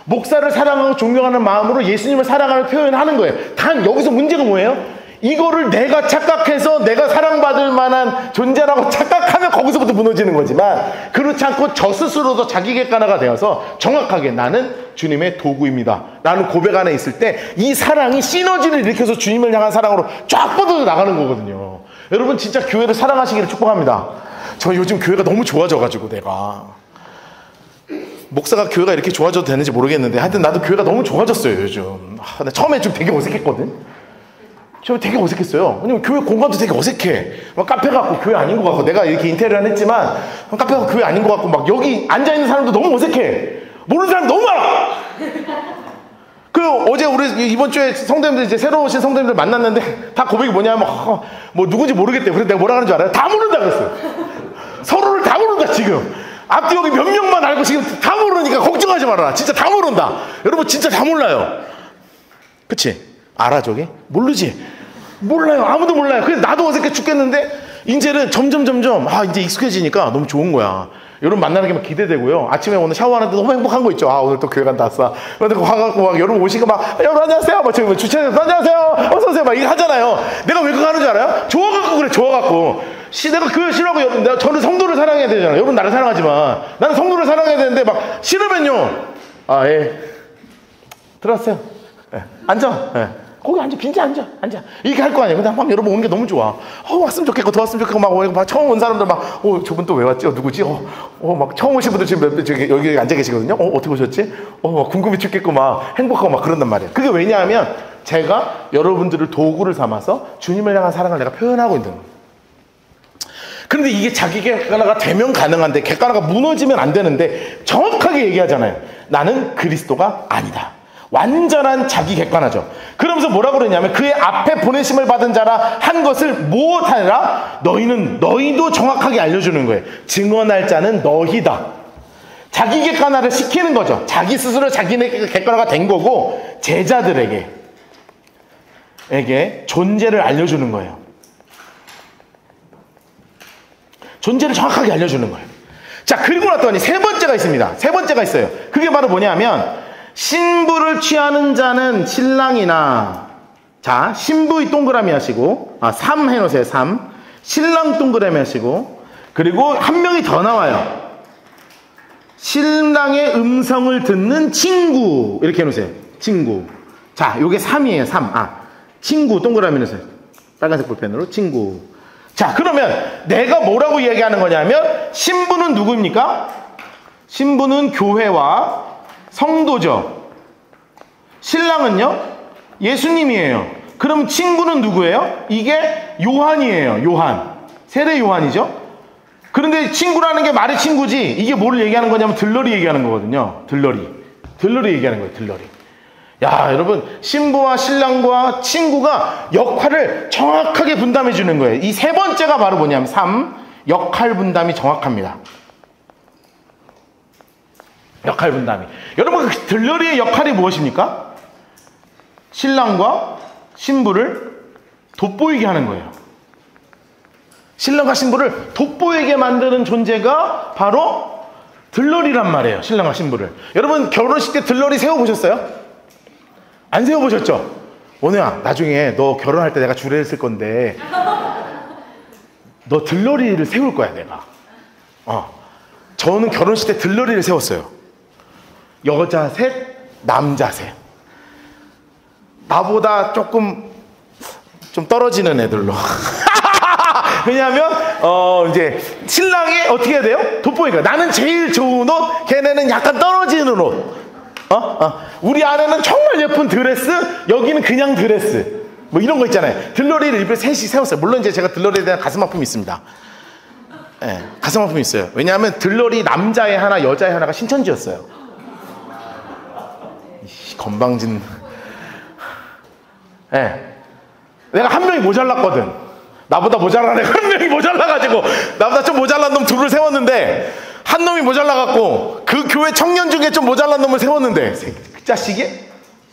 목사를 사랑하고 존경하는 마음으로 예수님을 사랑하는 표현하는 거예요. 단 여기서 문제가 뭐예요? 이거를 내가 착각해서 내가 사랑받을 만한 존재라고 착각하면 거기서부터 무너지는 거지만, 그렇지 않고 저 스스로도 자기 객관화가 되어서 정확하게 나는 주님의 도구입니다 라는 고백 안에 있을 때 이 사랑이 시너지를 일으켜서 주님을 향한 사랑으로 쫙 뻗어 나가는 거거든요. 여러분 진짜 교회를 사랑하시기를 축복합니다. 저 요즘 교회가 너무 좋아져가지고, 내가 목사가 교회가 이렇게 좋아져도 되는지 모르겠는데 하여튼 나도 교회가 너무 좋아졌어요 요즘. 근데 처음에 좀 되게 어색했거든. 저 되게 어색했어요. 왜냐면 교회 공간도 되게 어색해. 막 카페 같고 교회 아닌 것 같고, 내가 이렇게 인테리어를 했지만 카페 같고 교회 아닌 것 같고, 막 여기 앉아있는 사람도 너무 어색해. 모르는 사람 너무 많아. 그 어제 우리 이번 주에 성도님들, 이제 새로 오신 성도님들 만났는데 다 고백이 뭐냐면 뭐 누군지 모르겠대요. 그래서 내가 뭐라 하는 줄 알아요? 다 모른다 그랬어요. 서로를 다 모른다 지금. 앞뒤 여기 몇 명만 알고 지금 다 모르니까 걱정하지 말아라. 진짜 다 모른다. 여러분 진짜 다 몰라요. 그치? 알아 저게? 모르지? 몰라요. 아무도 몰라요. 그래서 나도 어색해 죽겠는데 이제는 점점 이제 익숙해지니까 너무 좋은 거야. 여러분 만나는 게 막 기대되고요. 아침에 오늘 샤워하는데 너무 행복한 거 있죠. 오늘 또 교회 간다 왔어. 그런데 와갖고 막 여러분 오시고 막 여러분 안녕하세요. 막 저기 주차장에서 안녕하세요. 어서 오세요. 막 이거 하잖아요. 내가 왜 그거 하는 줄 알아요? 좋아갖고 그래. 좋아갖고. 내가 교회 싫어하고 저는 성도를 사랑해야 되잖아요. 여러분 나를 사랑하지만 나는 성도를 사랑해야 되는데 막 싫으면요. 예. 들어왔어요. 예. 앉아. 예. 거기 앉아. 빈자 앉아. 이렇게 할 거 아니에요. 근데 막 여러분 오는 게 너무 좋아. 왔으면 좋겠고 더 왔으면 좋겠고 막 처음 온 사람들 막 저분 또 왜 왔지? 누구지? 막 처음 오신 분들 지금 저기 여기 앉아 계시거든요. 어떻게 오셨지? 막 궁금해 죽겠고 막 행복하고 막 그런단 말이에요. 그게 왜냐하면 제가 여러분들을 도구를 삼아서 주님을 향한 사랑을 내가 표현하고 있는 거예요. 그런데 이게 자기 객관화가 되면 가능한데 객관화가 무너지면 안 되는데 정확하게 얘기하잖아요. 나는 그리스도가 아니다. 완전한 자기 객관화죠. 그러면서 뭐라고 그러냐면 그의 앞에 보내심을 받은 자라 한 것을 무엇하라? 너희도 정확하게 알려주는 거예요. 증언할 자는 너희다. 자기 객관화를 시키는 거죠. 자기 스스로 자기 객관화가 된 거고 제자들에게 존재를 알려주는 거예요. 존재를 정확하게 알려주는 거예요. 자, 그리고 났더니 세 번째가 있습니다. 세 번째가 있어요. 그게 바로 뭐냐면 신부를 취하는 자는 신랑이나, 자, 신부의 동그라미 하시고, 3 해놓으세요. 3. 신랑 동그라미 하시고, 그리고 한 명이 더 나와요. 신랑의 음성을 듣는 친구. 이렇게 해놓으세요. 친구. 자, 요게 3이에요. 3. 친구 동그라미 넣으세요. 빨간색 볼펜으로 친구. 자, 그러면 내가 뭐라고 얘기하는 거냐면 신부는 누구입니까? 신부는 교회와 성도죠. 신랑은요? 예수님이에요. 그럼 친구는 누구예요? 이게 요한이에요. 요한. 세례 요한이죠. 그런데 친구라는 게 말이 친구지, 이게 뭐를 얘기하는 거냐면 들러리 얘기하는 거거든요. 들러리 얘기하는 거예요. 들러리. 야, 여러분, 신부와 신랑과 친구가 역할을 정확하게 분담해 주는 거예요. 이 세 번째가 바로 뭐냐면 3. 역할 분담이 정확합니다. 역할 분담이. 여러분, 그 들러리의 역할이 무엇입니까? 신랑과 신부를 돋보이게 하는 거예요. 신랑과 신부를 돋보이게 만드는 존재가 바로 들러리란 말이에요. 신랑과 신부를. 여러분, 결혼식 때 들러리 세워보셨어요? 안 세워보셨죠? 원우야, 나중에 너 결혼할 때 내가 주례를 쓸 건데 너 들러리를 세울 거야, 내가. 저는 결혼식 때 들러리를 세웠어요. 여자 셋, 남자 셋. 나보다 좀 떨어지는 애들로. 왜냐하면 이제 신랑이 어떻게 해야 돼요? 돋보이니까 나는 제일 좋은 옷, 걔네는 약간 떨어지는 옷. 우리 아내는 정말 예쁜 드레스, 여기는 그냥 드레스. 뭐 이런 거 있잖아요. 들러리를 입을 셋이 세웠어요. 물론 이제 제가 들러리에 대한 가슴 아픔이 있습니다. 네, 가슴 아픔이 있어요. 왜냐하면 들러리 남자의 하나, 여자의 하나가 신천지였어요. 건방진. 네. 내가 한 명이 모자랐거든. 나보다 모자란 애가 한 명이 모자라가지고 나보다 좀 모자란 놈 둘을 세웠는데, 한 놈이 모자라갖고 그 교회 청년 중에 좀 모자란 놈을 세웠는데 그 자식이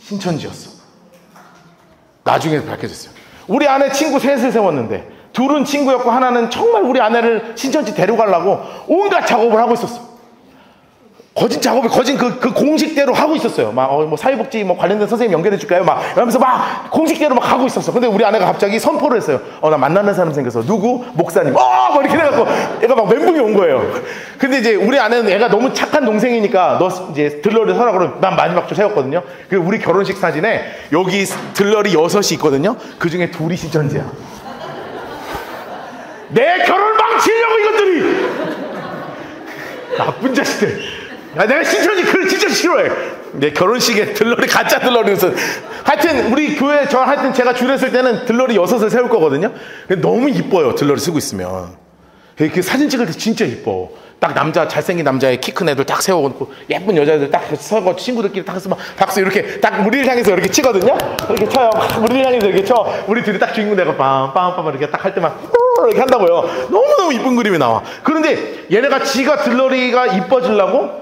신천지였어. 나중에 밝혀졌어요. 우리 아내 친구 셋을 세웠는데 둘은 친구였고 하나는 정말 우리 아내를 신천지 데려가려고 온갖 작업을 하고 있었어. 거진 작업을 그 공식대로 하고 있었어요. 막 뭐 사회복지 뭐 관련된 선생님 연결해 줄까요? 막 이러면서 막 공식대로 막 하고 있었어. 근데 우리 아내가 갑자기 선포를 했어요. 나 만나는 사람 생겨서. 누구? 목사님. 막 이렇게 해갖고 애가 막 멘붕이 온 거예요. 근데 이제 우리 아내는 애가 너무 착한 동생이니까 너 이제 들러리 서라 그러면 난 마지막 줄 세웠거든요. 그 우리 결혼식 사진에 여기 들러리 6이 있거든요. 그 중에 둘이 시전지야. 내 결혼 망치려고 이것들이! 나쁜 자식들. 내가 신천지 그걸 진짜 싫어해. 내 결혼식에 들러리, 가짜 들러리에서. 하여튼, 우리 교회, 제가 줄에 쓸 때는 들러리 6을 세울 거거든요. 근데 너무 이뻐요, 들러리 쓰고 있으면. 그 사진 찍을 때 진짜 이뻐. 딱 잘생긴 남자애, 키 큰 애들 딱 세워놓고, 예쁜 여자애들 딱 서고, 친구들끼리 딱 서서 박수 이렇게 딱 우리를 향해서 이렇게 치거든요? 이렇게 쳐요. 우리를 향해서 이렇게 쳐. 우리 둘이 딱 주인공 내가 빰빰빰 이렇게 딱 할 때만, 이렇게 한다고요. 너무너무 이쁜 그림이 나와. 그런데 얘네가 지가 들러리가 이뻐지려고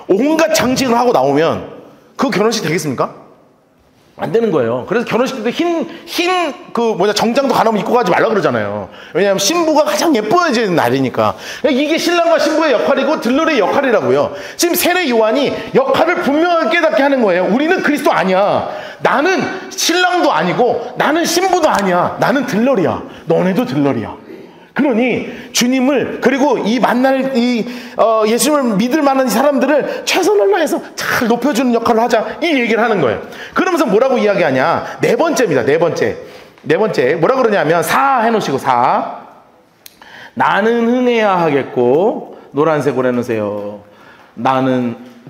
온갖 장식을 하고 나오면 그 결혼식 되겠습니까? 안 되는 거예요. 그래서 결혼식 때 정장도 가늠 입고 가지 말라 그러잖아요. 왜냐하면 신부가 가장 예뻐지는 날이니까. 이게 신랑과 신부의 역할이고 들러리의 역할이라고요. 지금 세례 요한이 역할을 분명하게 깨닫게 하는 거예요. 우리는 그리스도 아니야. 나는 신랑도 아니고 나는 신부도 아니야. 나는 들러리야. 너네도 들러리야. 그러니 주님을 그리고 예수님을 믿을 만한 사람들을 최선을 다해서 잘 높여주는 역할을 하자, 이 얘기를 하는 거예요. 그러면서 뭐라고 이야기하냐? 네 번째입니다. 네 번째 뭐라 그러냐면 4 해놓으시고 4 나는 흥해야 하겠고 노란색으로 해놓으세요.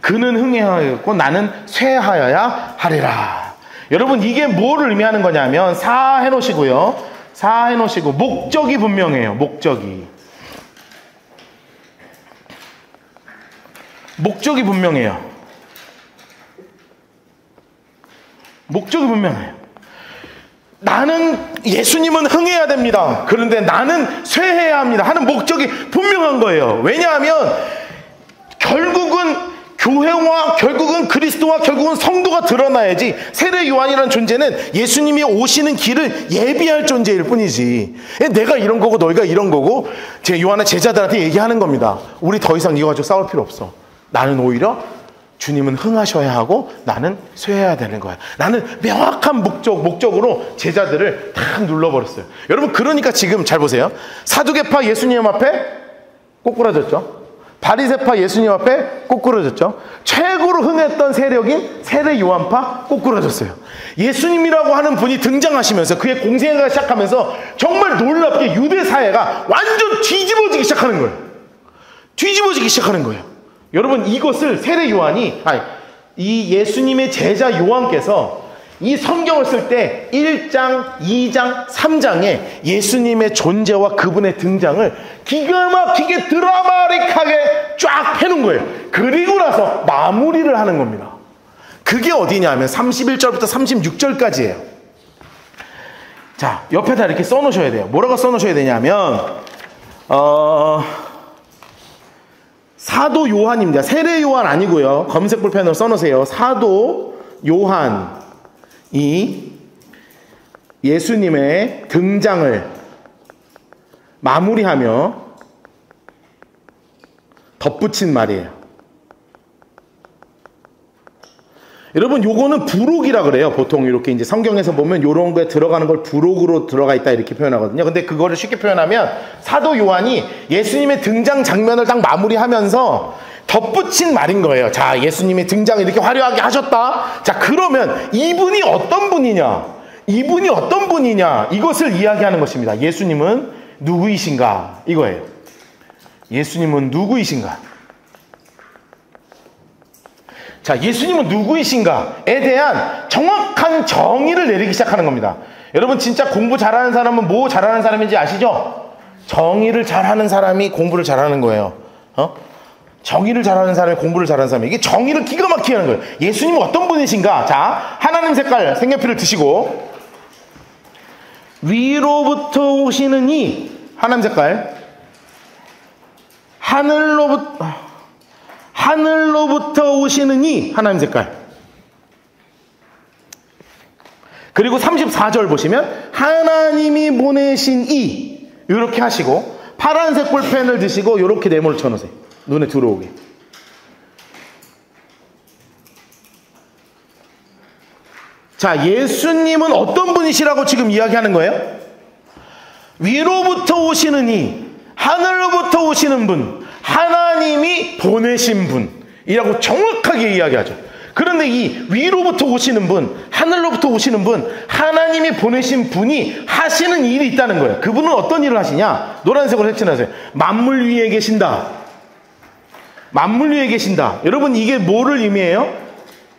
그는 흥해야 하겠고 나는 쇠하여야 하리라. 여러분 이게 뭐를 의미하는 거냐면 4 해놓으시고요. 4 해놓으시고 목적이 분명해요. 목적이 분명해요. 목적이 분명해요. 예수님은 흥해야 됩니다. 그런데 나는 쇠해야 합니다 하는 목적이 분명한 거예요. 왜냐하면 결국은 교회와 결국은 그리스도와 결국은 성도가 드러나야지 세례 요한이라는 존재는 예수님이 오시는 길을 예비할 존재일 뿐이지. 내가 이런 거고 너희가 이런 거고 제 요한은 제자들한테 얘기하는 겁니다. 우리 더 이상 이거 가지고 싸울 필요 없어. 나는 오히려 주님은 흥하셔야 하고 나는 쇠해야 되는 거야. 나는 명확한 목적으로 제자들을 다 눌러버렸어요. 여러분 그러니까 지금 잘 보세요. 사두개파 예수님 앞에 꼬꾸라졌죠. 바리새파 예수님 앞에 꼬꾸라졌죠. 최고로 흥했던 세력인 세례 요한파 꼬꾸라졌어요. 예수님이라고 하는 분이 등장하시면서 그의 공생애가 시작하면서 정말 놀랍게 유대 사회가 완전 뒤집어지기 시작하는 거예요. 여러분 이것을 세례 요한이 이 예수님의 제자 요한께서 이 성경을 쓸 때 1장, 2장, 3장에 예수님의 존재와 그분의 등장을 기가 막히게 드라마틱하게 쫙 해놓은 거예요. 그리고 나서 마무리를 하는 겁니다. 그게 어디냐면 31절부터 36절까지예요. 자, 옆에다 이렇게 써놓으셔야 돼요. 뭐라고 써놓으셔야 되냐면 사도 요한입니다. 세례 요한 아니고요. 검색 볼펜으로 써놓으세요. 사도 요한이 예수님의 등장을 마무리하며 덧붙인 말이에요. 여러분 요거는 부록이라 그래요. 보통 이렇게 이제 성경에서 보면 요런 거에 들어가는 걸 부록으로 들어가 있다 이렇게 표현하거든요. 근데 그거를 쉽게 표현하면 사도 요한이 예수님의 등장 장면을 딱 마무리하면서 덧붙인 말인 거예요. 자, 예수님의 등장을 이렇게 화려하게 하셨다. 자, 그러면 이분이 어떤 분이냐? 이것을 이야기하는 것입니다. 예수님은 누구이신가? 이거예요. 예수님은 누구이신가? 자, 예수님은 누구이신가에 대한 정확한 정의를 내리기 시작하는 겁니다. 여러분 진짜 공부 잘하는 사람은 뭐 잘하는 사람인지 아시죠? 정의를 잘하는 사람이 공부를 잘하는 거예요. 정의를 잘하는 사람이 공부를 잘하는 사람이 이게 정의를 기가 막히게 하는 거예요. 예수님은 어떤 분이신가? 자, 하나님 색깔 색연필을 드시고 위로부터 오시는 이 하나님 색깔 하늘로부터 오시는 이 하나님 색깔. 그리고 34절 보시면 하나님이 보내신 이 이렇게 하시고 파란색 볼펜을 드시고 이렇게 네모를 쳐놓으세요. 눈에 들어오게. 자, 예수님은 어떤 분이시라고 지금 이야기하는 거예요? 위로부터 오시는 이, 하늘로부터 오시는 분, 하나님이 보내신 분이라고 정확하게 이야기하죠. 그런데 이 위로부터 오시는 분, 하늘로부터 오시는 분, 하나님이 보내신 분이 하시는 일이 있다는 거예요. 그분은 어떤 일을 하시냐? 노란색으로 색칠하세요. 만물 위에 계신다. 만물 위에 계신다. 여러분, 이게 뭐를 의미해요?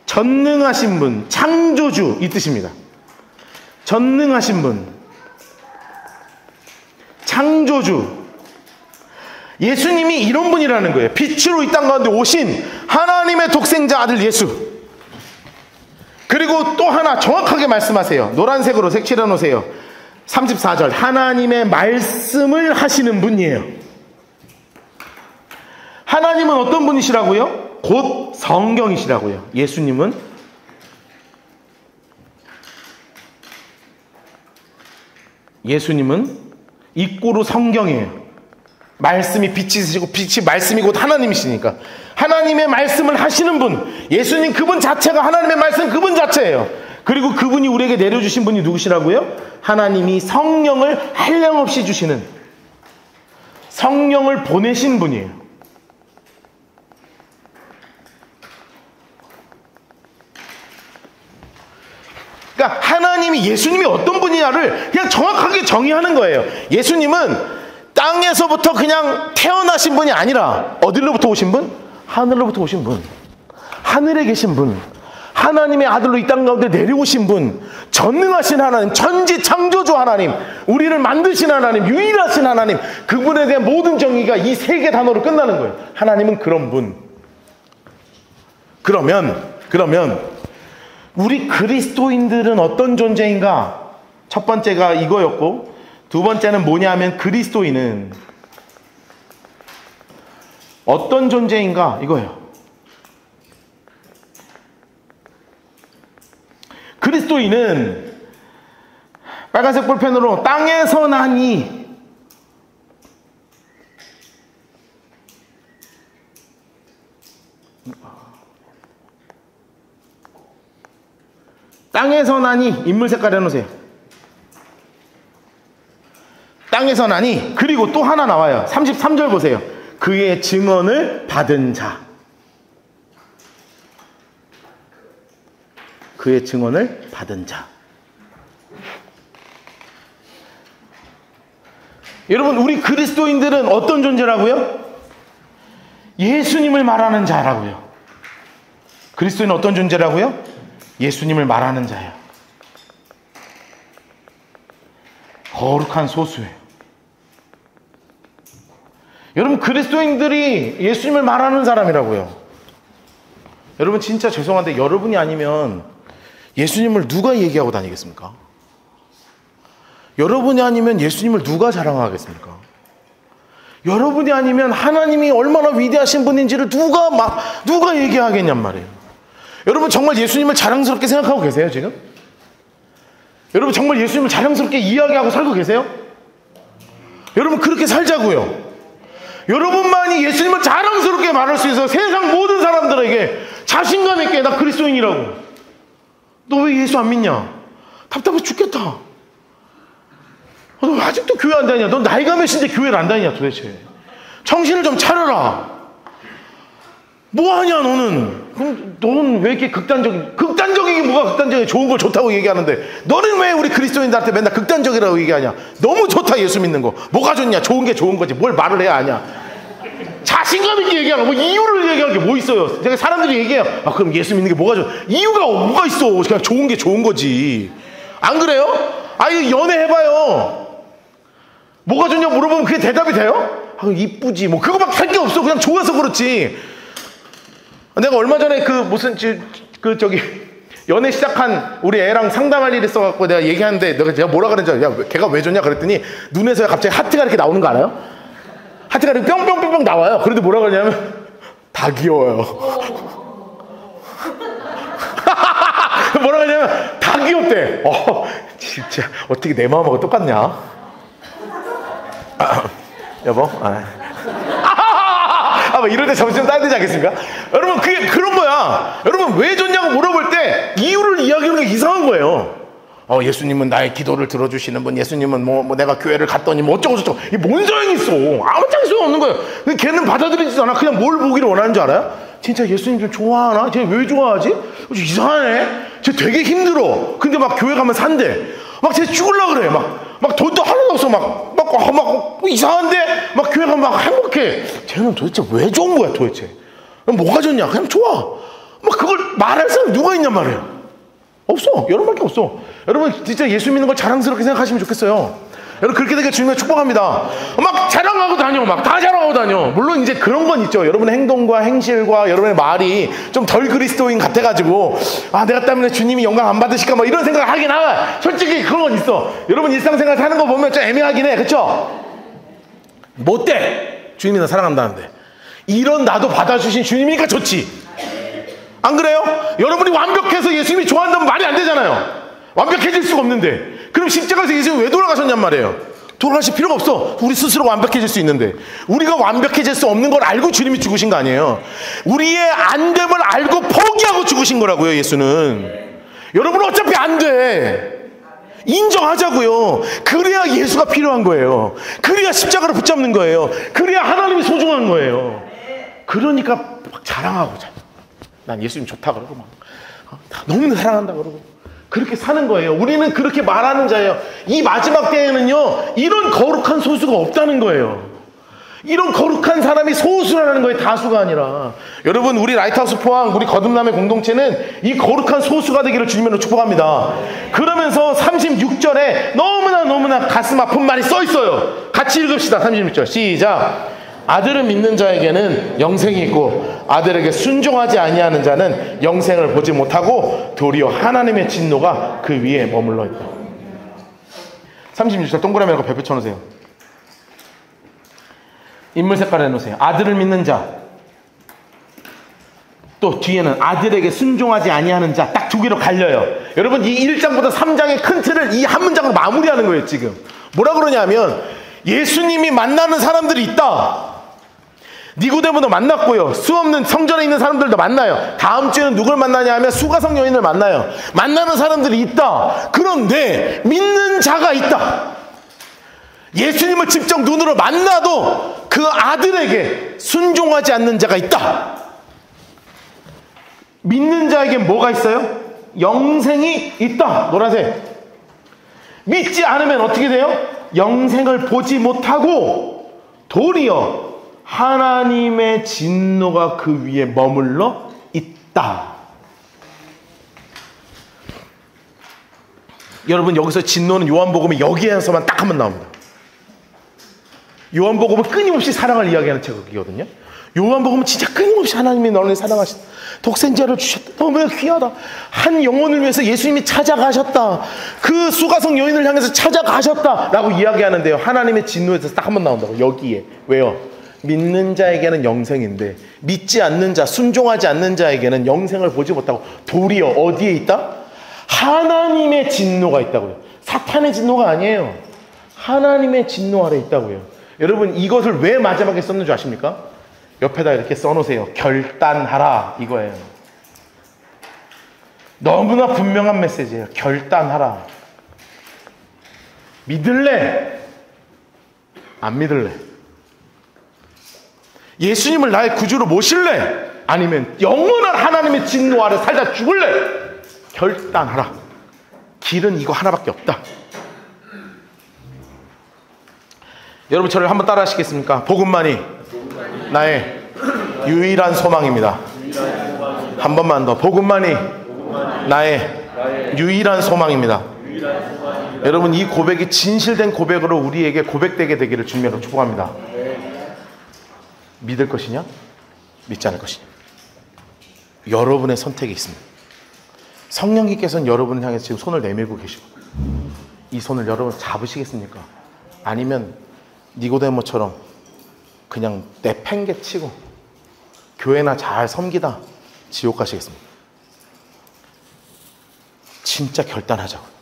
전능하신 분, 창조주 이 뜻입니다. 전능하신 분, 창조주. 예수님이 이런 분이라는 거예요. 빛으로 이 땅 가운데 오신 하나님의 독생자 아들 예수. 그리고 또 하나 정확하게 말씀하세요. 노란색으로 색칠해 놓으세요. 34절, 하나님의 말씀을 하시는 분이에요. 하나님은 어떤 분이시라고요? 곧 성경이시라고요. 예수님은 이꼬르 성경이에요. 말씀이 빛이시고 빛이 말씀이 곧 하나님이시니까 하나님의 말씀을 하시는 분, 예수님 그분 자체가 하나님의 말씀 그분 자체예요. 그리고 그분이 우리에게 내려주신 분이 누구시라고요? 하나님이 성령을 한량없이 주시는, 성령을 보내신 분이에요. 그러니까 하나님이, 예수님이 어떤 분이냐를 그냥 정확하게 정의하는 거예요. 예수님은 땅에서부터 그냥 태어나신 분이 아니라 어디로부터 오신 분? 하늘로부터 오신 분, 하늘에 계신 분, 하나님의 아들로 이 땅 가운데 내려오신 분, 전능하신 하나님, 천지 창조주 하나님, 우리를 만드신 하나님, 유일하신 하나님, 그분에 대한 모든 정의가 이 세 개 단어로 끝나는 거예요. 하나님은 그런 분. 그러면 우리 그리스도인들은 어떤 존재인가? 첫 번째가 이거였고, 두 번째는 뭐냐면 그리스도인은 어떤 존재인가? 이거예요. 그리스도인은 빨간색 볼펜으로 땅에서 나니, 땅에서 나니 인물 색깔 해놓으세요. 땅에서 나니, 그리고 또 하나 나와요. 33절 보세요. 그의 증언을 받은 자. 그의 증언을 받은 자. 여러분, 우리 그리스도인들은 어떤 존재라고요? 예수님을 말하는 자라고요. 그리스도인은 어떤 존재라고요? 예수님을 말하는 자예요. 거룩한 소수예요. 여러분, 그리스도인들이 예수님을 말하는 사람이라고요. 여러분, 진짜 죄송한데 여러분이 아니면 예수님을 누가 얘기하고 다니겠습니까? 여러분이 아니면 예수님을 누가 자랑하겠습니까? 여러분이 아니면 하나님이 얼마나 위대하신 분인지를 누가 얘기하겠냔 말이에요. 여러분, 정말 예수님을 자랑스럽게 생각하고 계세요, 지금? 여러분, 정말 예수님을 자랑스럽게 이야기하고 살고 계세요? 여러분, 그렇게 살자고요. 여러분만이 예수님을 자랑스럽게 말할 수 있어서 세상 모든 사람들에게 자신감 있게, 나 그리스도인이라고. 너 왜 예수 안 믿냐? 답답해 죽겠다. 너 왜 아직도 교회 안 다니냐? 너 나이가 몇인데 교회를 안 다니냐 도대체. 정신을 좀 차려라. 뭐하냐 너는? 그럼 너는 왜 이렇게 극단적이게 뭐가 극단적이게 좋은 걸 좋다고 얘기하는데 너는 왜 우리 그리스도인들한테 맨날 극단적이라고 얘기하냐? 너무 좋다 예수 믿는 거. 뭐가 좋냐? 좋은 게 좋은 거지. 뭘 말을 해야 하냐? 자신감 있게 얘기하고 뭐 이유를 얘기하는 게 뭐 있어요? 사람들이 얘기해요. 아, 그럼 예수 믿는 게 뭐가 좋아? 이유가 뭐가 있어? 그냥 좋은 게 좋은 거지. 안 그래요? 아니, 연애해봐요. 뭐가 좋냐 물어보면 그게 대답이 돼요? 아, 이쁘지. 뭐 그거밖에 할 게 없어. 그냥 좋아서 그렇지. 내가 얼마 전에 연애 시작한 우리 애랑 상담할 일이 있어갖고 내가 얘기하는데 내가 뭐라 그랬는지 알아요? 야, 걔가 왜 좋냐 그랬더니 눈에서 갑자기 하트가 이렇게 나오는 거 알아요? 하트가 이렇게 뿅뿅뿅뿅 나와요. 그런데 뭐라 그러냐면 다 귀여워요. 뭐라 그러냐면 다 귀엽대. 진짜 어떻게 내 마음하고 똑같냐? 여보? 막 이럴 때 점심 따야 되지 않겠습니까? 여러분, 그게 그런 거야. 여러분, 왜 줬냐고 물어볼 때 이유를 이야기하는 게 이상한 거예요. 예수님은 나의 기도를 들어주시는 분, 예수님은 뭐 내가 교회를 갔더니 뭐 어쩌고저쩌고. 이게 뭔 소용이 있어. 아무 짝이 소용 없는 거예요. 걔는 받아들이지 않아. 그냥 뭘 보기를 원하는 줄 알아요? 진짜 예수님 좀 좋아하나? 쟤 왜 좋아하지? 이상하네. 쟤 되게 힘들어. 근데 막 교회 가면 산대. 막 쟤 죽으려고 그래. 막 돈도 하나도 없어. 막 이상한데? 막 교회 가면 막 행복해. 쟤는 도대체 왜 좋은 거야, 도대체? 뭐가 좋냐? 그냥 좋아. 막 그걸 말할 사람 누가 있냔 말이에요. 없어. 여러분밖에 없어. 여러분, 진짜 예수 믿는 걸 자랑스럽게 생각하시면 좋겠어요. 여러분, 그렇게 되게 주님을 축복합니다. 막 자랑하고 다녀. 막 다 자랑하고 다녀. 물론 이제 그런 건 있죠. 여러분의 행동과 행실과 여러분의 말이 좀 덜 그리스도인 같아가지고, 내가 때문에 주님이 영광 안 받으실까? 뭐 이런 생각을 하긴 하나. 솔직히 그런 건 있어. 여러분 일상생활 사는 거 보면 좀 애매하긴 해. 그쵸? 뭐 때? 주님이 나 사랑한다는데. 이런 나도 받아주신 주님이니까 좋지. 안 그래요? 여러분이 완벽해서 예수님이 좋아한다면 말이 안 되잖아요. 완벽해질 수가 없는데. 그럼 십자가에서 예수님이 왜 돌아가셨냔 말이에요. 돌아가실 필요가 없어. 우리 스스로 완벽해질 수 있는데. 우리가 완벽해질 수 없는 걸 알고 주님이 죽으신 거 아니에요. 우리의 안됨을 알고 포기하고 죽으신 거라고요, 예수는. 여러분 어차피 안 돼. 인정하자고요. 그래야 예수가 필요한 거예요. 그래야 십자가를 붙잡는 거예요. 그래야 하나님이 소중한 거예요. 그러니까 막 자랑하고 난 예수님 좋다 그러고 막 너무 사랑한다 그러고 그렇게 사는 거예요. 우리는 그렇게 말하는 자예요. 이 마지막 때에는요, 이런 거룩한 소수가 없다는 거예요. 이런 거룩한 사람이 소수라는 거예요. 다수가 아니라. 여러분, 우리 라이트하우스 포항, 우리 거듭남의 공동체는 이 거룩한 소수가 되기를 주님으로 축복합니다. 그러면서 36절에 너무나 가슴 아픈 말이 써 있어요. 같이 읽읍시다. 36절 시작. 아들을 믿는 자에게는 영생이 있고 아들에게 순종하지 아니하는 자는 영생을 보지 못하고 도리어 하나님의 진노가 그 위에 머물러 있다. 36절 동그라미라고 별표 쳐놓으세요. 인물 색깔 해놓으세요. 아들을 믿는 자. 또 뒤에는 아들에게 순종하지 아니하는 자. 딱 두 개로 갈려요. 여러분, 이 1장보다 3장의 큰 틀을 이 한 문장으로 마무리하는 거예요. 지금 뭐라 그러냐면 예수님이 만나는 사람들이 있다. 니고데모도 만났고요. 수없는 성전에 있는 사람들도 만나요. 다음 주에는 누굴 만나냐 하면 수가성 여인을 만나요. 만나는 사람들이 있다. 그런데 믿는 자가 있다. 예수님을 직접 눈으로 만나도 그 아들에게 순종하지 않는 자가 있다. 믿는 자에게 뭐가 있어요? 영생이 있다. 노란색. 믿지 않으면 어떻게 돼요? 영생을 보지 못하고 도리어 하나님의 진노가 그 위에 머물러 있다. 여러분, 여기서 진노는 요한복음에 여기에서만 딱 한 번 나옵니다. 요한복음은 끊임없이 사랑을 이야기하는 책이거든요. 요한복음은 진짜 끊임없이 하나님이 너를 사랑하신다. 독생자를 주셨다. 너무 귀하다. 한 영혼을 위해서 예수님이 찾아가셨다. 그 수가성 여인을 향해서 찾아가셨다 라고 이야기하는데요, 하나님의 진노에서 딱 한 번 나온다고. 여기에. 왜요? 믿는 자에게는 영생인데 믿지 않는 자, 순종하지 않는 자에게는 영생을 보지 못하고 도리어 어디에 있다? 하나님의 진노가 있다고요. 사탄의 진노가 아니에요. 하나님의 진노 아래 있다고요. 여러분, 이것을 왜 마지막에 썼는 줄 아십니까? 옆에다 이렇게 써놓으세요. 결단하라, 이거예요. 너무나 분명한 메시지예요. 결단하라. 믿을래? 안 믿을래? 예수님을 나의 구주로 모실래? 아니면 영원한 하나님의 진노 아래 살다 죽을래? 결단하라. 길은 이거 하나밖에 없다. 여러분, 저를 한번 따라 하시겠습니까? 복음만이 나의 유일한 소망입니다. 한 번만 더. 복음만이 나의 유일한 소망입니다. 여러분, 이 고백이 진실된 고백으로 우리에게 고백되게 되기를 주님으로 축복합니다. 믿을 것이냐? 믿지 않을 것이냐? 여러분의 선택이 있습니다. 성령님께서는 여러분을 향해서 지금 손을 내밀고 계시고, 이 손을 여러분 잡으시겠습니까? 아니면 니고데모처럼 그냥 내팽개치고 교회나 잘 섬기다 지옥 가시겠습니까? 진짜 결단하자고.